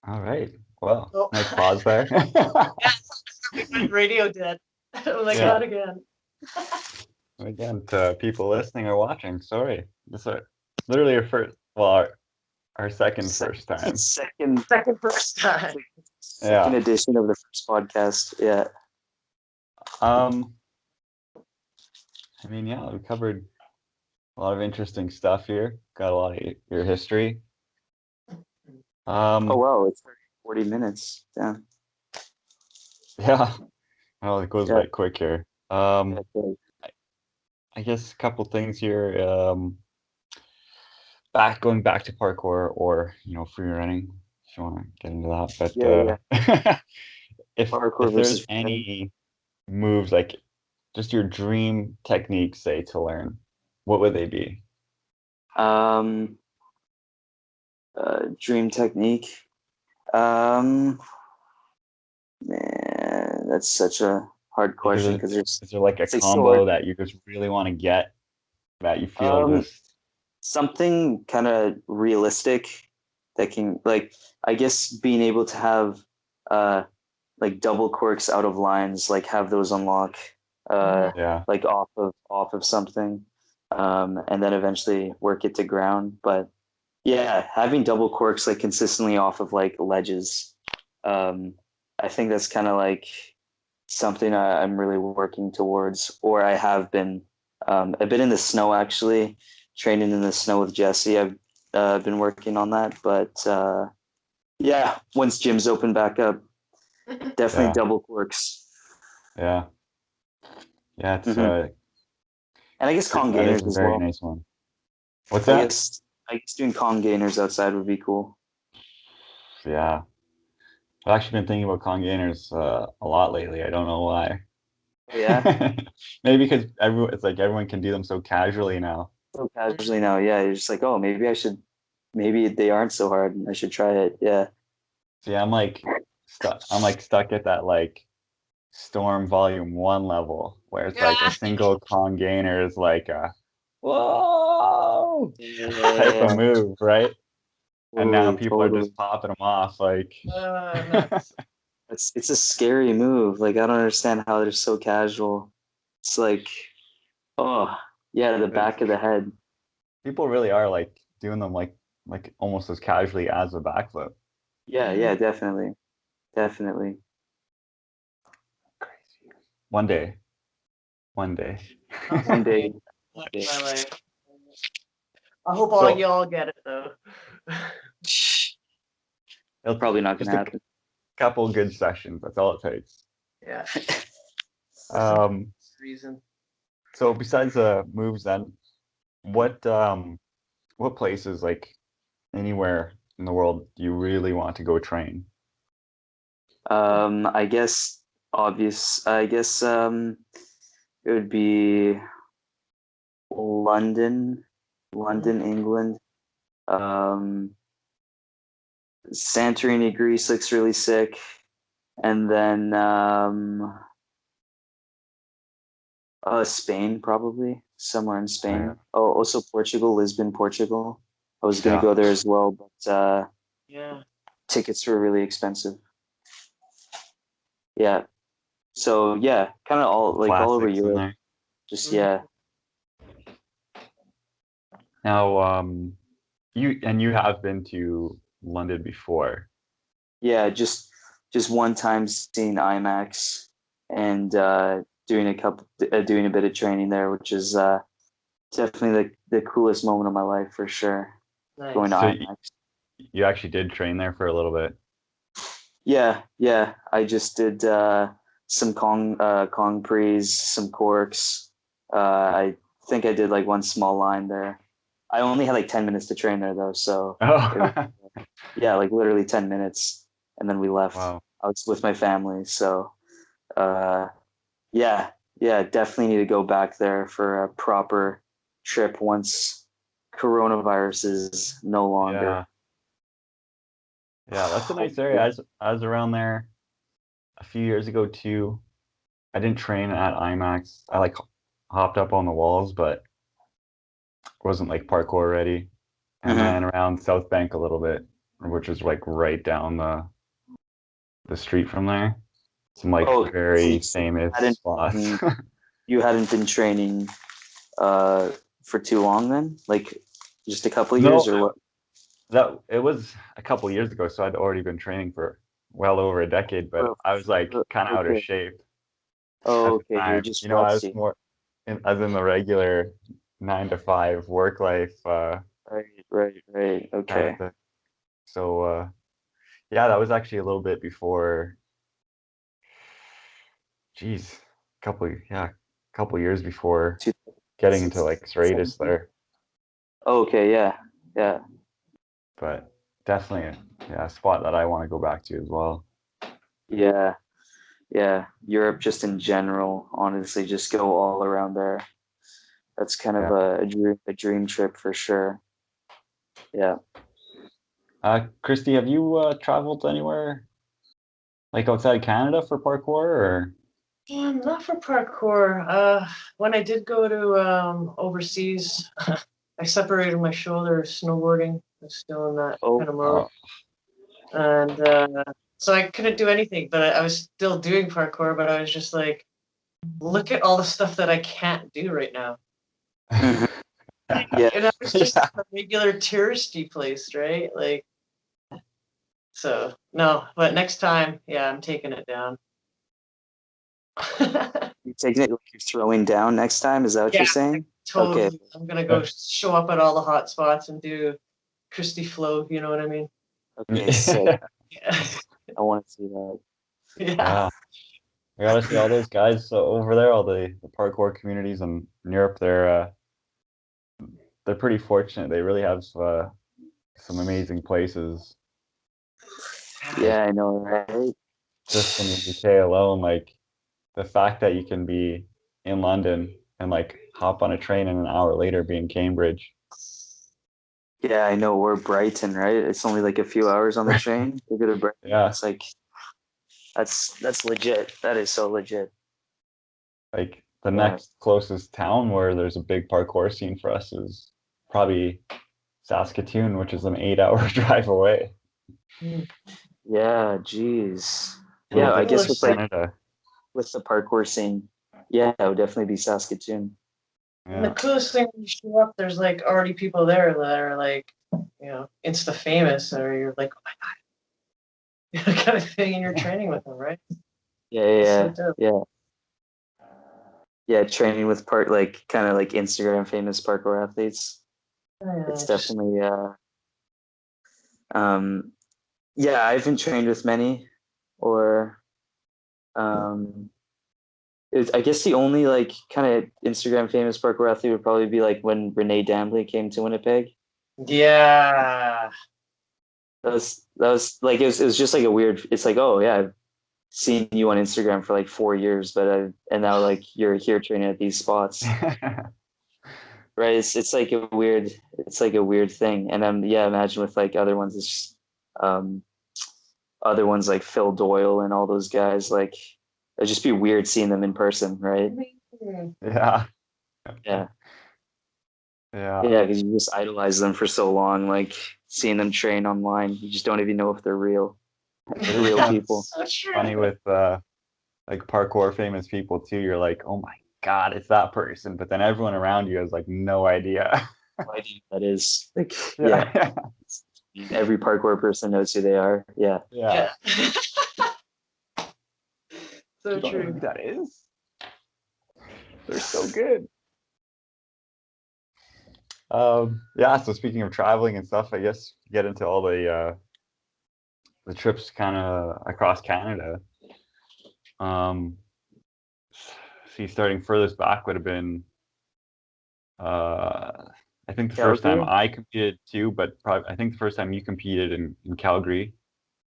S3: All right. Well,
S1: Oh,
S3: nice pause there.
S1: yeah, we went radio dead. I'm like,
S3: Yeah.
S1: not again.
S3: Again, to people listening or watching, sorry. This is literally our first, well, our second
S2: Second,
S3: first time.
S2: second,
S1: Second first time.
S2: second
S3: Yeah.
S2: edition of the first podcast. Yeah.
S3: Um, I mean, yeah, we covered A lot of interesting stuff here. Got a lot of your history.
S2: Oh wow, it's 40 minutes. Yeah.
S3: Yeah. Oh, it goes
S2: Yeah.
S3: by quick here.
S2: Okay.
S3: I guess a couple things here. Going back to parkour or free running, if you want to get into that.
S2: Yeah.
S3: But
S2: Parkour
S3: if there's
S2: versus running.
S3: any moves like just your dream technique, say, to learn, what would they be?
S2: Um, dream technique. Um, Man, that's such a hard
S3: Like,
S2: question because there's
S3: is there like a
S2: it's like so hard.
S3: combo that you just really want to get that you feel
S2: Um,
S3: just
S2: Something kind of realistic that can like I guess being able to have uh like double quirks out of lines, like have those unlock
S3: yeah,
S2: like off of something, and then eventually work it to ground. But yeah, having double quirks like consistently off of like ledges, um, I think that's kind of like something I'm really working towards, or I have been. I've been in the snow actually, training in the snow with Jesse. I've been working on that, but yeah, once gyms open back up, definitely
S3: yeah,
S2: double quirks.
S3: yeah, yeah. It's
S2: Hmm. And I guess Kong
S3: that is
S2: gainers
S3: a
S2: as
S3: very
S2: well.
S3: nice one. What's
S2: I
S3: that?
S2: guess I guess doing Kong gainers outside would be cool.
S3: Yeah, I've actually been thinking about congainers a lot lately. I don't know why.
S2: Oh yeah,
S3: Maybe because it's like everyone can do them so casually now.
S2: so casually now. Yeah, you're just like, oh, maybe I should. Maybe they aren't so hard. I should try it. Yeah.
S3: See, I'm like stuck. I'm like stuck at that like Storm Volume 1 level where it's like a single congainer is like a whoa type of
S2: Yeah.
S3: move, right? And now
S2: Totally.
S3: people are
S2: Totally.
S3: just popping them off like
S1: Nuts.
S2: It's a scary move. Like I don't understand how they're so casual. It's like, oh yeah, the
S3: it's
S2: back of the head.
S3: people really are like doing them like almost as casually as a backflip.
S2: Yeah, definitely, definitely.
S3: Crazy. One day, one day.
S2: One day, one day.
S1: My life. I hope all
S3: So
S1: y'all get it though.
S3: it'll
S2: Probably not
S3: just
S2: gonna
S3: a
S2: happen.
S3: couple good sessions. That's all it takes.
S1: Yeah.
S3: Um,
S1: Reason.
S3: so besides moves, then what what places like anywhere in the world do you really want to go train?
S2: I guess obvious. I guess it would be London, London, England. Um, Santorini, Greece looks really sick, and then Spain probably somewhere in
S3: Right.
S2: Spain. Oh, also Portugal, Lisbon, Portugal. I was gonna
S3: Yeah.
S2: go there as well, but
S1: Yeah.
S2: tickets were really expensive. Yeah, so yeah, kind of all over
S3: Classics in
S2: Europe.
S3: there.
S2: Just
S1: Mhm.
S2: yeah,
S3: Now, you have been to London before.
S2: yeah, just one time seeing IMAX and doing a bit of training there, which is definitely the coolest moment of my life for sure. Going to
S1: Nice.
S3: So
S2: IMAX.
S3: you actually did train there for a little bit.
S2: Yeah. I just did some Kong prees, some corks. I think I did like one small line there. I only had like 10 minutes to train there though, so it was
S3: Oh,
S2: yeah, like literally 10 minutes, and then we left.
S3: wow.
S2: I was with my family, so uh, yeah, yeah, definitely need to go back there for a proper trip once coronavirus is no longer.
S3: Yeah. Yeah, that's a nice area. I was around there a few years ago too. I didn't train at IMAX. I like hopped up on the walls, but wasn't like parkour ready. And
S2: Mhm.
S3: then around South Bank a little bit, which is like right down the street from there. Some like
S2: Oh,
S3: very
S2: so
S3: famous
S2: hadn't
S3: spots.
S2: been, you hadn't been training uh, for too long then? Like just a couple of years
S3: No,
S2: or what?
S3: that it was a couple years ago, so I'd already been training for well over a decade, but
S2: Oh,
S3: I was like kind of out of
S2: okay.
S3: shape
S2: Oh,
S3: at the
S2: okay. You were
S3: time.
S2: just
S3: I was
S2: rusty.
S3: more as in the regular 9 to 5 work life
S2: Right.
S3: kind
S2: Okay.
S3: of thing. So yeah, that was actually a little bit before. Geez, couple years before getting into like Serratus
S2: 2017.
S3: there,
S2: Okay, yeah.
S3: but definitely a spot that I want to go back to as well.
S2: Yeah. Yeah. Europe just in general, honestly, just go all around there. That's kind of
S3: Yeah.
S2: a dream trip for sure. Yeah.
S3: Christy, have you traveled anywhere like outside Canada for parkour or?
S1: Not for parkour. When I did go to overseas, I separated my shoulder snowboarding. I'm still in that
S2: Oh,
S1: kind of mode. And so I couldn't do anything, but I was still doing parkour, but I was just like, look at all the stuff that I can't do right now.
S2: mhm. Yeah.
S1: And I was just
S3: Yeah.
S1: a regular touristy place, right? Like, so no, but next time, yeah, I'm taking it down.
S2: You're taking it like you're throwing down next time? Is that what
S1: Yeah,
S2: you're saying? Okay.
S1: totally. I'm gonna go show up at all the hot spots and do Christy Flow, you know what I mean?
S2: Okay, sick.
S1: Yeah.
S2: I want to see that.
S1: Yeah.
S3: Yeah. We gotta see all those guys over there, all the parkour communities in Europe. They're pretty fortunate. They really have some amazing places. Like
S2: Yeah, I know, right?
S3: just in the UK alone, like the fact that you can be in London and like hop on a train and an hour later be in Cambridge.
S2: Yeah, I know. We're Brighton, right? It's only like a few hours on the train to go to Brighton.
S3: Yeah,
S2: It's like that's legit. That is so legit.
S3: like the
S2: Yeah.
S3: next closest town where there's a big parkour scene for us is probably Saskatoon, which is an 8 hour drive away.
S1: Mm.
S2: Yeah, geez.
S3: A little
S2: Yeah, I
S1: People are
S2: guess
S3: different
S2: with
S1: sick.
S2: like
S3: Canada.
S2: with the parkour scene, yeah, it would definitely be Saskatoon.
S1: And the
S3: Yeah.
S1: coolest thing when you show up, there's like already people there that are like, insta famous, or you're like, oh my God, kind of thing, and you're training with them, right?
S2: Yeah, yeah,
S1: It's so
S2: yeah.
S1: dope.
S2: Yeah. Yeah, training with like kind of like Instagram famous parkour athletes. It's
S1: Just
S2: definitely um yeah, I haven't trained with many or um I guess the only like kind of Instagram famous parkour athlete would probably be like when Renee Dambley came to Winnipeg.
S1: yeah.
S2: That was like it was just like a weird. It's like, oh yeah, I've seen you on Instagram for like 4 years, and now like you're here training at these spots, right? It's like a weird thing. And yeah, imagine with like other ones, it's just, um other ones like Phil Doyle and all those guys. Like it'd just be weird seeing them in person, right?
S1: Mm.
S3: Yeah.
S2: Yeah,
S3: Yeah.
S2: yeah, because you just idolize them for so long. Like seeing them train online, you just don't even know if they're
S3: It is
S2: real
S3: kind of
S2: people.
S1: So true.
S3: funny with like parkour famous people too. You're like, oh my God, it's that person. But then everyone around you has like no idea.
S2: No idea who that is. Like, yeah,
S3: Yeah.
S2: every parkour person knows who they are. Yeah.
S3: Yeah.
S1: Yeah. So
S3: You don't know who
S1: true.
S3: that is? They're so good. Yeah, so speaking of traveling and stuff, I guess get into all the trips kind of across Canada. Um, see, starting furthest back would have been uh, I think the first time
S2: Calgary?
S3: I competed too, but probably I think the first time you competed in Calgary,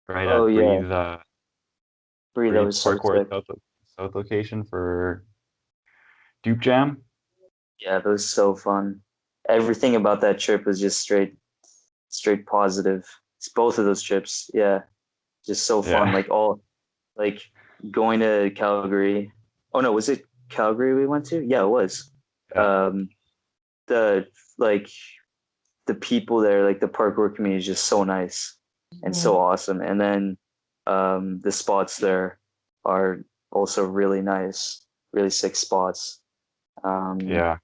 S3: right
S2: Oh
S3: at
S2: yeah. Brie, that
S3: Breathe
S2: was so
S3: Parkour
S2: sick.
S3: South location for Dupe Jam.
S2: Yeah, that was so fun. Everything about that trip was just straight positive. It's both of those trips. Yeah. Just so fun.
S3: Yeah,
S2: Like like going to Calgary. Oh no, was it Calgary we went to? Yeah, it was.
S3: yeah,
S2: Um the like the people there, like the parkour community is just so nice and so
S1: Mhm.
S2: awesome. And then the spots there are also really nice, really sick spots. Um,
S3: yeah,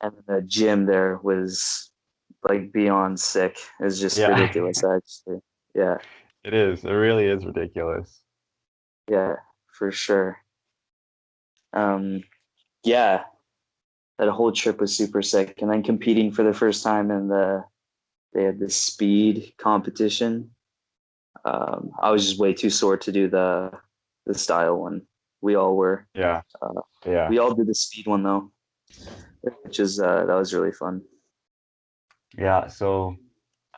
S2: and the gym there was like beyond sick. It's just
S3: yeah.
S2: ridiculous, actually. Yeah,
S3: It is. It really is ridiculous.
S2: yeah, for sure. Um, yeah, that whole trip was super sick. And then competing for the first time in they had this speed competition. I was just way too sore to do the style one. We all were.
S3: Yeah.
S2: Uh,
S3: Yeah.
S2: We all did the speed one though, which is that was really fun.
S3: Yeah. So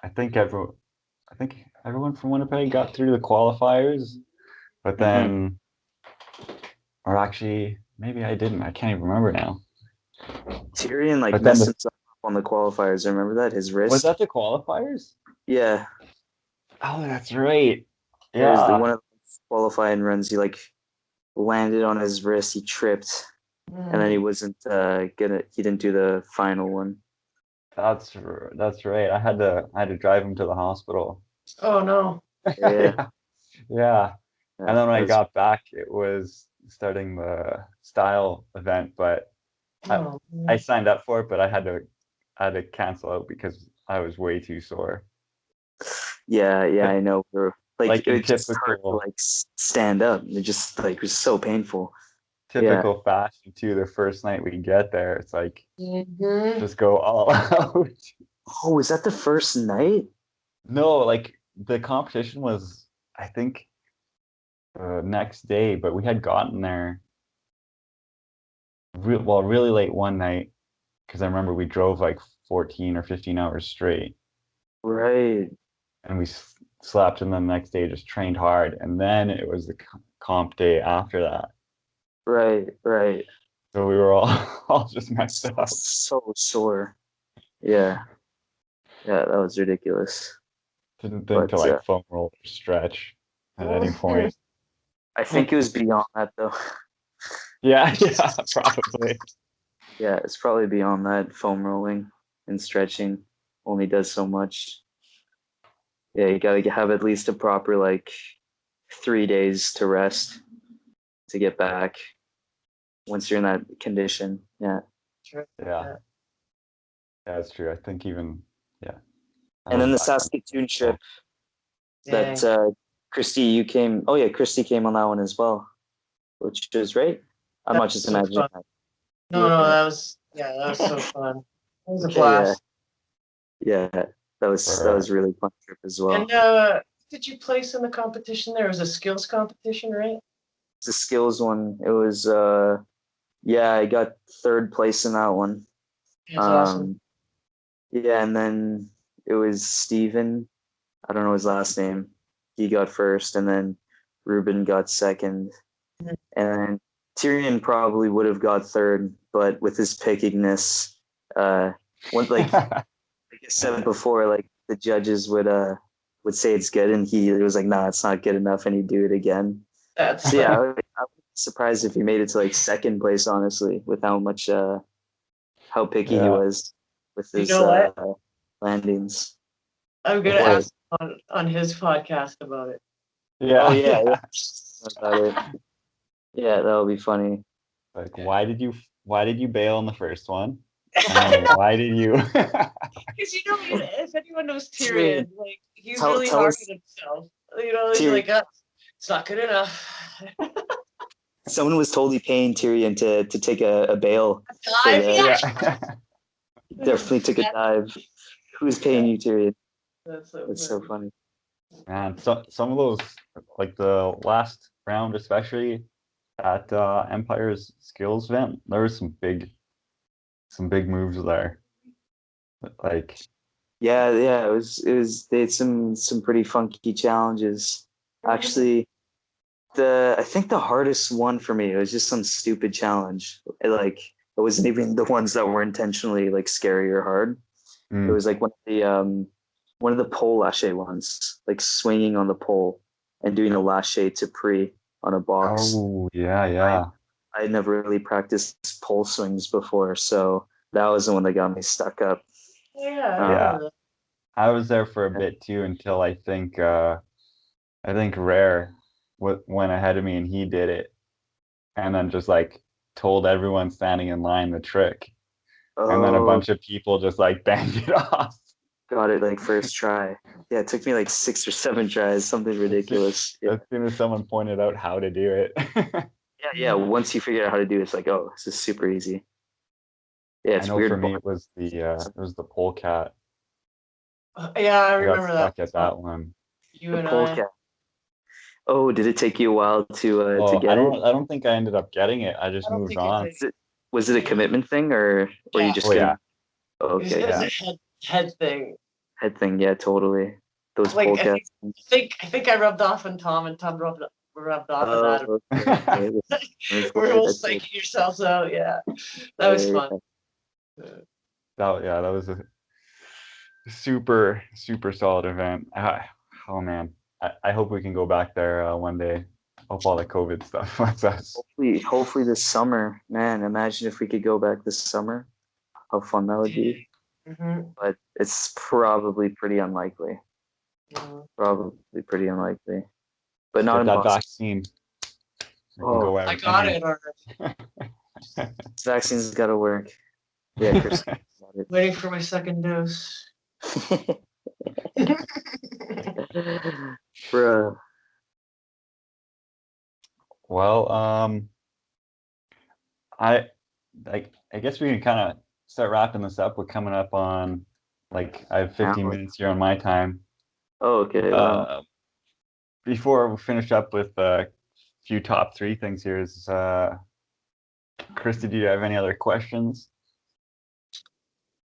S3: I think everyone from Winnipeg got through the qualifiers, but then, or actually, maybe I didn't. I can't even remember now.
S2: Tyrion like
S3: But then
S2: messed himself up on the qualifiers. I remember that his wrist.
S3: was that the qualifiers?
S2: Yeah,
S3: Oh, that's right.
S2: it was the
S3: Yeah.
S2: one of the qualifying runs. He like landed on his wrist. He tripped, and then he wasn't He didn't do the final one.
S3: That's right. I had to drive him to the hospital.
S1: Oh no.
S2: Yeah,
S3: Yeah.
S2: yeah,
S3: And then when I
S2: that was-
S3: got back, it was starting the style event, but
S1: Oh,
S3: I signed up for it, but I had to cancel out because I was way too sore.
S2: yeah,
S3: But
S2: I know.
S3: like in
S2: It just hurt to
S3: typical
S2: like stand up. It just like was so painful. Yeah,
S3: typical fashion too, the first night we get there, it's like
S1: Mhm.
S3: just go all out.
S2: oh, was that the first night?
S3: No, like the competition was, I think, the next day, but we had gotten there really late one night because I remember we drove like 14 or 15 hours straight,
S2: Right,
S3: and we slept, and then the next day just trained hard, and then it was the comp day after that.
S2: right.
S3: So we were all all just messed up.
S2: So sore. Yeah, that was ridiculous.
S3: Didn't think to
S2: But
S3: like foam roll or stretch at any point.
S2: I think it was beyond that though.
S3: Yeah, yeah, probably.
S2: Yeah, it's probably beyond that. Foam rolling and stretching only does so much. Yeah, you gotta have at least a proper like 3 days to rest to get back once you're in that condition. Yeah.
S1: Sure.
S3: Yeah, yeah, that's true. I think even yeah. I
S2: And
S3: was
S2: then the
S3: back on.
S2: Saskatoon trip
S1: Dang.
S2: that Christy, you came. Oh yeah, Christy came on that one as well, which was right. I'm
S1: That
S2: not
S1: was
S2: just
S1: so
S2: imagining
S1: fun.
S2: that.
S1: No,
S2: Yeah,
S1: that was so fun. It was a
S2: yeah,
S1: blast.
S2: yeah. That was really fun trip as well.
S1: And did you place in the competition there? It was a skills competition, right?
S2: It's a skills one. It was yeah, I got third place in that one.
S1: That's awesome.
S2: Yeah, and then it was Steven. I don't know his last name. He got first, and then Ruben got second.
S1: Mhm.
S2: And then Tyrion probably would have got third, but with his pickiness, like I said before, like the judges would say it's good, and he was like, "Nah, it's not good enough," and he'd do it again.
S1: That's
S2: So yeah,
S1: funny.
S2: I would be surprised if he made it to like second place, honestly, with how much how picky he
S3: Yeah.
S2: was with
S1: You
S2: his
S1: know what?
S2: landings.
S1: I'm gonna
S2: What?
S1: ask on his podcast about it.
S2: Oh
S3: Yeah,
S2: yeah,
S3: yeah.
S2: about it. Yeah, that'll be funny.
S3: Like, why did you bail on the first one? And
S1: I
S3: then
S1: know,
S3: why did you?
S1: because if anyone knows
S2: Tyrion,
S1: Tyrion, like he's
S2: tell
S1: really
S2: tell
S1: hard
S2: us,
S1: on himself. You know, he's
S2: Tyrion.
S1: like, it's not good enough.
S2: Someone was totally paying Tyrion to take a bail for
S1: Dive,
S2: the.
S1: yeah.
S3: Yeah.
S2: Definitely took a dive. Who's paying you, Tyrion?
S1: That's so
S2: That's so
S1: funny.
S2: funny.
S3: Man, some of those, like the last round, especially at Empire's skills event, there was some big moves there. Like,
S2: Yeah, it was they had some pretty funky challenges. Actually, I think the hardest one for me, it was just some stupid challenge. It wasn't even the ones that were intentionally like scary or hard. It
S3: mm,
S2: was like one of the pole lache ones, like swinging on the pole and doing a lache to pre on a box.
S3: oh yeah, yeah.
S2: I had never really practiced pole swings before, so that was the one that got me stuck up.
S1: Yeah, I
S2: Um,
S3: Yeah.
S1: remember that.
S3: I was there for a bit too until I think Rare went ahead of me and he did it, and then just like told everyone standing in line the trick, and then a
S2: oh,
S3: bunch of people just like banged it off.
S2: got it like first try. Yeah, it took me like 6 or 7 tries, something ridiculous. Yeah,
S3: As soon as someone pointed out how to do it.
S2: yeah. Once you figure out how to do it, it's like, oh, this is super easy. Yeah,
S3: I
S2: it's
S3: know
S2: weird.
S3: for me it was the polecat.
S1: Yeah, I
S3: I got
S1: remember that.
S3: stuck at that one.
S1: You
S2: The
S1: and
S2: pole
S1: I.
S2: cat. Oh, did it take you a while to
S3: Oh,
S2: get it?
S3: I don't think I ended up getting it. I
S1: I
S3: just
S1: don't
S3: moved
S1: think it
S3: on.
S1: did.
S2: Was it a
S1: Yeah.
S2: commitment thing or you
S1: Yeah.
S2: just
S3: Oh yeah.
S2: couldn't? Oh, okay,
S1: It was
S3: Yeah.
S1: a head thing.
S2: head thing. Yeah, totally. Those
S1: Like
S2: pole cats.
S1: I think I rubbed off on Tom, and Tom rubbed off on Adam.
S2: Oh, okay, okay. Swimming for
S1: We're
S2: it.
S1: all
S2: That's it.
S1: psyching yourselves out. Yeah, that was
S2: Yeah,
S1: fun.
S2: yeah.
S3: That was a super solid event. Oh man, I hope we can go back there one day. Hope all the COVID stuff lets us.
S2: Hopefully this summer, man. Imagine if we could go back this summer. How fun that would be.
S1: Mm-hmm.
S2: But it's probably pretty unlikely.
S1: Mm-hmm.
S2: Probably pretty unlikely. But
S3: Just
S2: not
S3: get that
S2: impossible.
S3: vaccine. We can
S2: Oh,
S3: go
S1: I got
S3: anywhere.
S1: it already.
S2: this vaccine's got to work. Yeah, Chris. Got it.
S1: Waiting for my second dose.
S2: Bruh.
S3: Well, I I guess we can kind of start wrapping this up. We're coming up on like I have 15
S2: Now-
S3: minutes here on my time.
S2: Oh, okay. Wow.
S3: Before we finish up with a few top three things here, is Krista, do you have any other questions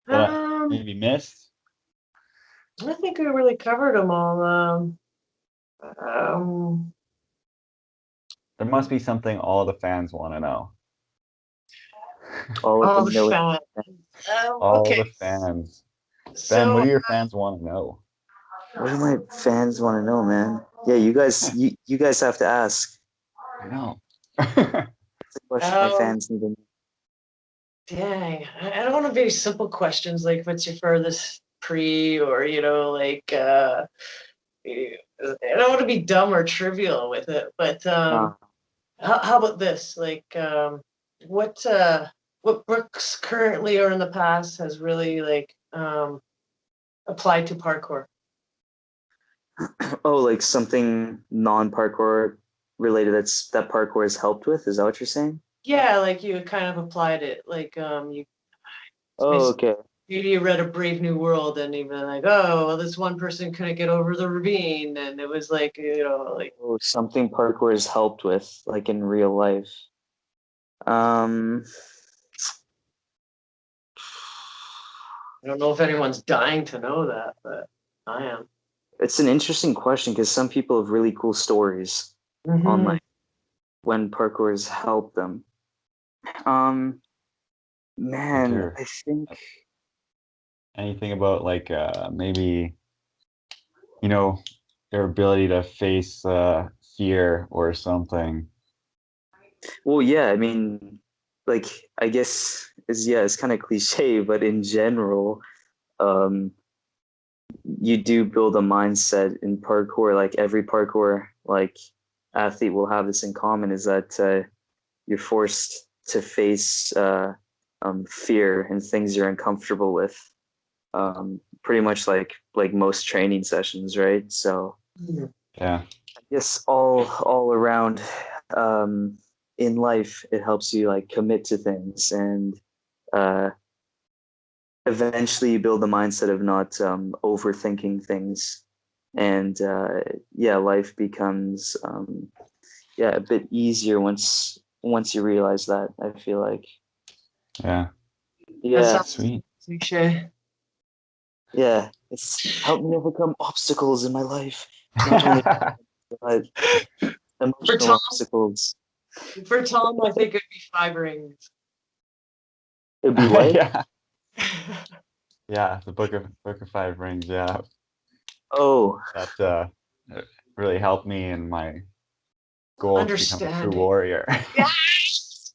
S3: that I
S1: Um,
S3: maybe missed?
S1: I think we really covered them all.
S3: There must be something all the fans want to know.
S2: All of
S1: All
S2: the
S1: the
S2: military.
S1: fat.
S3: All
S1: Okay,
S3: the fans. Ben,
S1: so
S3: what do your fans want to know?
S2: What do my fans want to know, man? Yeah, you guys have to ask.
S3: I know.
S2: That's the question my
S1: um,
S2: fans need to know.
S1: dang, I don't want to be simple questions like what's your furthest pre, or I don't want to be dumb or trivial with it, but
S2: Uh,
S1: how about this? What what Brooks currently or in the past has really applied to parkour?
S2: oh, like something non-parkour related that parkour has helped with? Is that what you're saying?
S1: Yeah, like you kind of applied it. You
S2: Oh, okay.
S1: maybe you read A Brave New World and even like, oh, well, this one person couldn't get over the ravine, and it was
S2: Oh, something parkour has helped with, like in real life. Um,
S1: I don't know if anyone's dying to know that, but I am.
S2: it's an interesting question because some people have really cool stories on
S1: Mm-hmm.
S2: like when parkour has helped them. Um,
S3: Like
S2: man,
S3: your
S2: I think
S3: anything about like maybe their ability to face fear or something.
S2: well, yeah, I mean, like I guess it's kind of cliche, but in general, um, you do build a mindset in parkour. Like every parkour like athlete will have this in common is that you're forced to face fear and things you're uncomfortable with. Pretty much like most training sessions, right? So
S3: Yeah.
S2: I guess all around in life, it helps you like commit to things and uh, eventually you build the mindset of not overthinking things and yeah, life becomes a bit easier once you realize that. I feel like
S3: Yeah.
S1: That
S2: yeah,
S1: sounds
S3: Sweet.
S1: cliche.
S2: yeah, it's helped me overcome obstacles in my life, not only but
S1: For
S2: emotional
S1: Tom,
S2: obstacles.
S1: I think it'd be 5 rings.
S2: It'd be what?
S3: Yeah. Yeah. The Book of Five Rings. Yeah.
S2: Oh,
S3: That really helped me in my goal to become a true
S1: Understanding.
S3: warrior.
S1: Yes.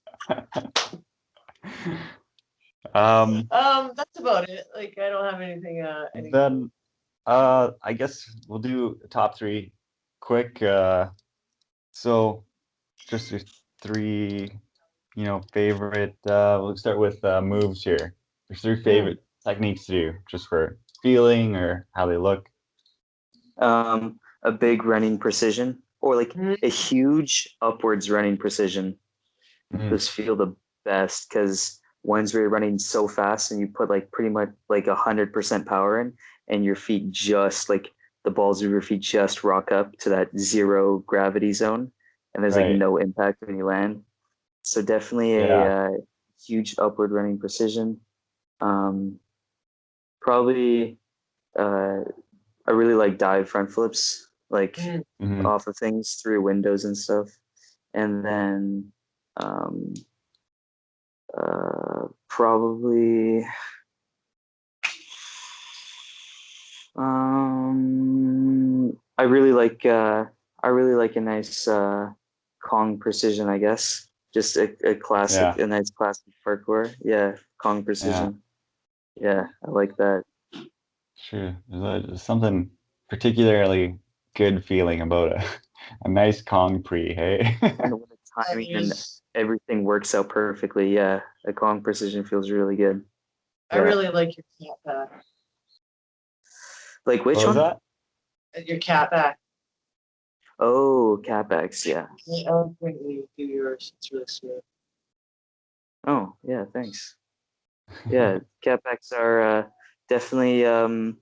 S3: um.
S1: That's about it. Like I don't have anything.
S3: Then I guess we'll do top three quick. So just your three, favorite. We'll start with moves here. There's three favorite techniques to do, just for feeling or how they look.
S2: a big running precision or like
S1: Mhm.
S2: a huge upwards running precision
S3: Mhm.
S2: just feel the best because ones where you're running so fast and you put like pretty much like 100% power in, and your feet just like the balls of your feet just rock up to that zero gravity zone, and there's like
S3: Right.
S2: no impact when you land. So definitely a
S3: Yeah.
S2: huge upward running precision. Probably I really like dive front flips, like
S1: Mm.
S3: Mhm.
S2: off of things through windows and stuff. And then probably I really like a nice Kong precision, I guess. Just a classic,
S3: Yeah.
S2: a nice classic parkour. Yeah, Kong
S3: Yeah.
S2: precision. Yeah, I like that.
S3: Sure. There's something particularly good feeling about a nice Kong pre, hey?
S2: And when the timing and
S1: There's-
S2: everything works out perfectly, yeah, a Kong precision feels really good.
S1: I
S2: Yeah.
S1: really like your cat back.
S2: Like which
S3: What was
S2: one?
S3: that?
S1: Your cat back.
S2: Oh, CapEx, yeah.
S1: I eloquently do yours. It's really sweet.
S2: Oh, yeah, thanks. Yeah, CapEx are definitely uh,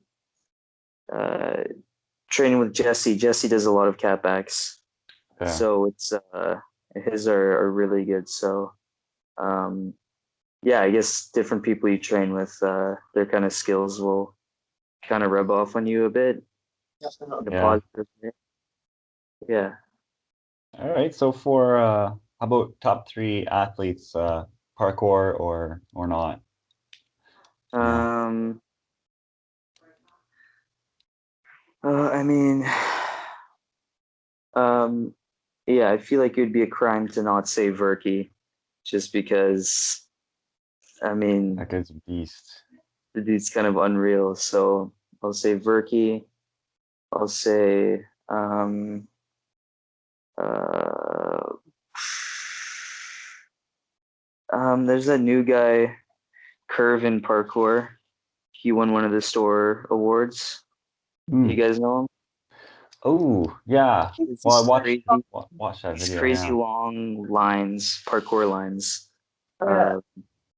S2: training with Jesse. Jesse does a lot of CapEx,
S3: Yeah.
S2: so it's his are really good. So um, yeah, I guess different people you train with, their kind of skills will kind of rub off on you a bit
S1: Definitely.
S2: in a
S3: Yeah.
S2: positive way. Yeah.
S3: All right. So for how about top three athletes, parkour or not? Yeah.
S2: Um, I mean, um, yeah, I feel like it would be a crime to not say Verky, just because, I mean,
S3: That guy's a beast.
S2: the dude's kind of unreal. So I'll say Verky. I'll say, uh, there's that new guy, Curve in Parkour. He won one of the store awards. You
S3: Mm.
S2: guys know him?
S3: Oh, yeah.
S2: It's
S3: Well, I
S2: these
S3: watched
S2: crazy,
S3: watched that
S2: these
S3: video,
S2: crazy
S3: yeah.
S2: long lines, parkour lines,
S1: Yeah.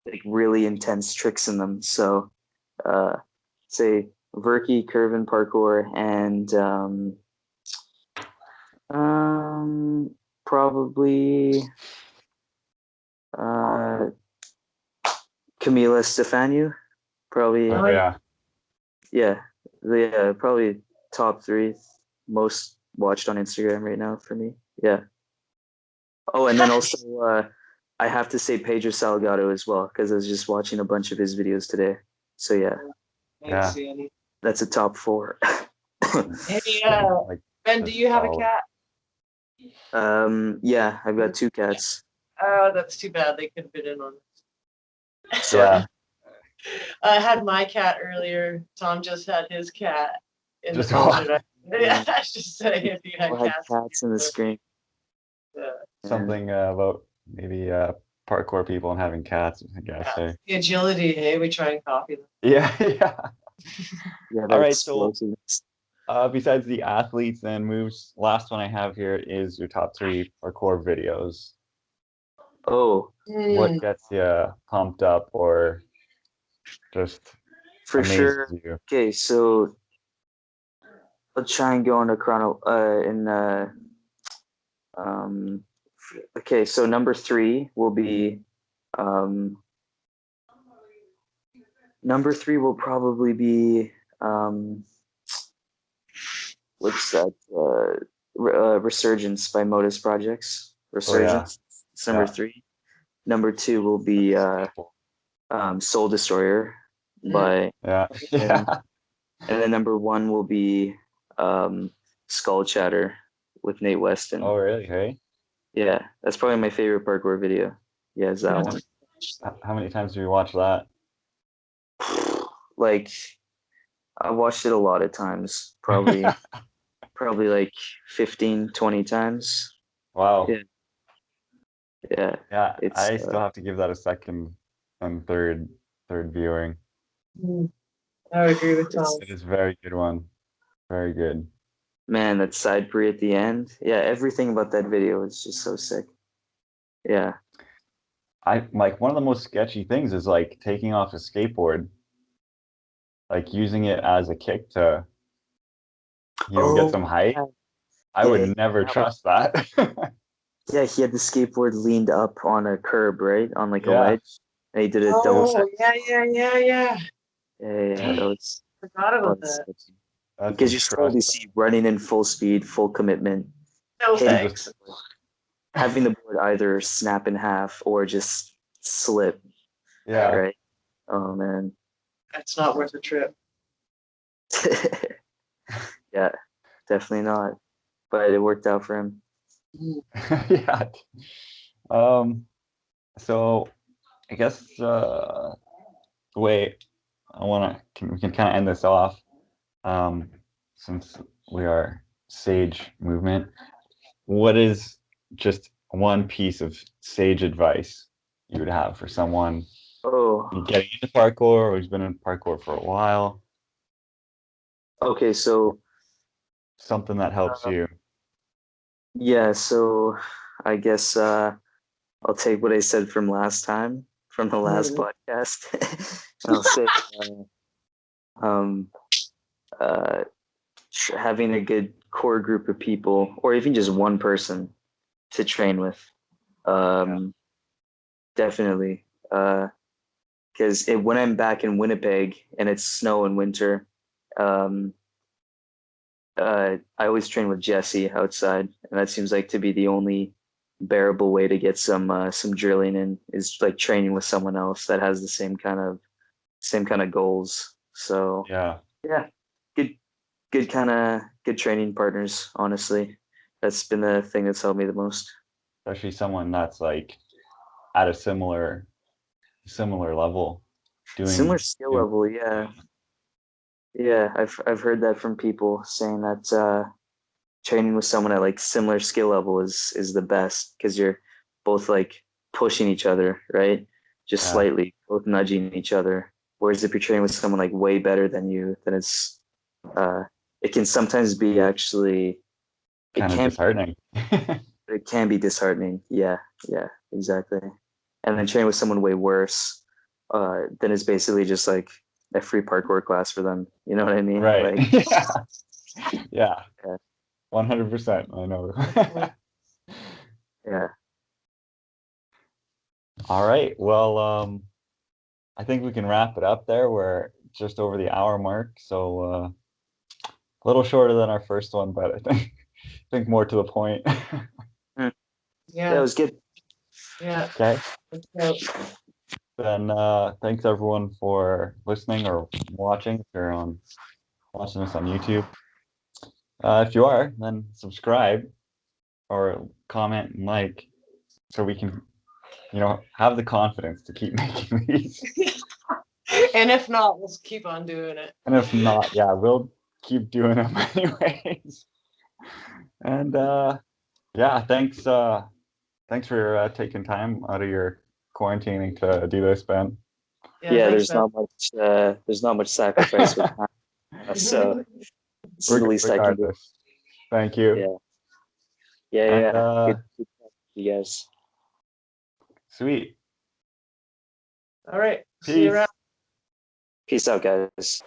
S2: like really intense tricks in them. So, say Verky, Curve in Parkour, and probably uh, Camila Stefanu. Probably,
S3: Oh yeah.
S2: yeah, the probably top three most watched on Instagram right now for me. Yeah. Oh, and then also I have to say Pedro Salgado as well because I was just watching a bunch of his videos today. So yeah,
S3: Yeah.
S2: that's a top four.
S1: Hey,
S3: Like
S1: Ben, do
S3: that's
S1: you have a
S3: solid.
S1: cat?
S2: Yeah, I've got two cats.
S1: Oh, that's too bad. They couldn't fit in on this.
S2: Sorry.
S3: Yeah.
S1: I had my cat earlier. Tom just had his cat in
S3: Just
S1: the picture.
S2: Yeah.
S1: Yeah, I was just saying if you had
S2: I had
S1: cats.
S2: cats in the screen.
S1: Yeah.
S3: Something about maybe parkour people and having cats, I guess. Hey.
S1: The agility, hey, we try and copy them.
S3: Yeah, yeah.
S2: Yeah,
S3: All
S2: that
S3: right, so
S2: explosiveness.
S3: besides the athletes and moves, last one I have here is your top three parkour videos.
S2: Oh,
S3: What gets you pumped up or just
S2: for
S3: amazes
S2: sure.
S3: you?
S2: Okay, so I'll try and go into um okay, so number three will be number three will probably be what's that Resurgence by Modus Projects.
S3: Oh yeah,
S2: Resurgence. It's number
S3: yeah.
S2: three. Number two will be Soul Destroyer by
S3: Yeah,
S2: and,
S3: yeah.
S2: and then number one will be Skull Chatter with Nate Weston.
S3: Oh really? Hey,
S2: Yeah, that's probably my favorite parkour video. Yeah, it's that one.
S3: how many times do you watch that?
S2: Like I watched it a lot of times, probably like 15, 20 times.
S3: Wow.
S2: Yeah, yeah.
S3: Yeah,
S2: It's
S3: I still have to give that a second and third viewing.
S1: I would agree with
S2: it's
S1: Tom.
S3: It is a very good one. Very good.
S2: man, that side pre at the end. Yeah, everything about that video is just so sick. Yeah.
S3: like one of the most sketchy things is like taking off a skateboard, like using it as a kick to, get some height.
S2: yeah,
S3: I
S2: yeah,
S3: would never trust that.
S2: yeah. He had the skateboard leaned up on a curb, right, on like a
S3: Yeah.
S2: ledge, and he did a double
S1: Oh,
S2: set.
S1: yeah.
S2: Yeah, that was
S1: Forgot
S2: that
S1: about
S2: was
S1: that.
S2: sketchy.
S3: That's
S2: Because you slowly
S3: incredible.
S2: see running in full speed, full commitment,
S1: No
S2: hitting
S1: thanks.
S2: the board, having the board either snap in half or just slip.
S3: Yeah.
S2: Right. Oh man.
S1: That's not worth a trip.
S2: Yeah, definitely not. But it worked out for him.
S3: Yeah. So I guess the way we can kind of end this off, since we are sage movement. What is just one piece of sage advice you would have for someone
S2: Oh,
S3: getting into parkour or who's been in parkour for a while?
S2: okay. So,
S3: Something that helps
S2: uh,
S3: you.
S2: yeah. So, I guess I'll take what I said from last time, from the last podcast, and I'll say, um, uh, having a good core group of people, or even just one person to train with, um, definitely. Because when I'm back in Winnipeg and it's snow and winter, um, I always train with Jesse outside, and that seems like to be the only bearable way to get some drilling in is like training with someone else that has the same kind of goals. So
S3: Yeah.
S2: yeah, good training partners. Honestly, that's been the thing that's helped me the most.
S3: Especially someone that's like at a similar level
S2: Similar
S3: doing,
S2: skill level, yeah. Yeah, I've heard that from people saying that training with someone at like similar skill level is the best because you're both like pushing each other, right? Just
S3: yeah,
S2: slightly, both nudging each other. Whereas if you're training with someone like way better than you, then uh it can sometimes be actually it
S3: kind of
S2: can
S3: disheartening.
S2: it can be disheartening. Yeah, yeah, exactly. And then training with someone way worse, then it's basically just like a free parkour class for them. You know what I mean?
S3: Right.
S2: Like,
S3: Yeah.
S2: yeah,
S3: 100%. I know.
S2: yeah.
S3: All right. Well, I think we can wrap it up there. We're just over the hour mark, so a little shorter than our first one, but I think more to the point.
S2: Hmm. Yeah, it
S1: Yeah.
S2: was good.
S1: Yeah.
S3: Okay.
S1: So,
S3: Then thanks everyone for listening or watching if you're watching this on YouTube. If you are, then subscribe or comment and like so we can, have the confidence to keep making these.
S1: and if not, we'll keep on doing it.
S3: And if not, yeah, we'll keep doing them anyways. And yeah, thanks for taking time out of your quarantining to do this, Ben.
S1: Yeah.
S2: Yeah,
S1: Thanks, man.
S2: there's not much sacrifice with time, so this is the least I can do.
S3: Regardless, thank you.
S2: Yeah, yeah,
S3: And
S2: yeah. Good talking to you guys.
S3: sweet.
S1: All right. See you
S3: Peace.
S1: around.
S2: Peace out, guys.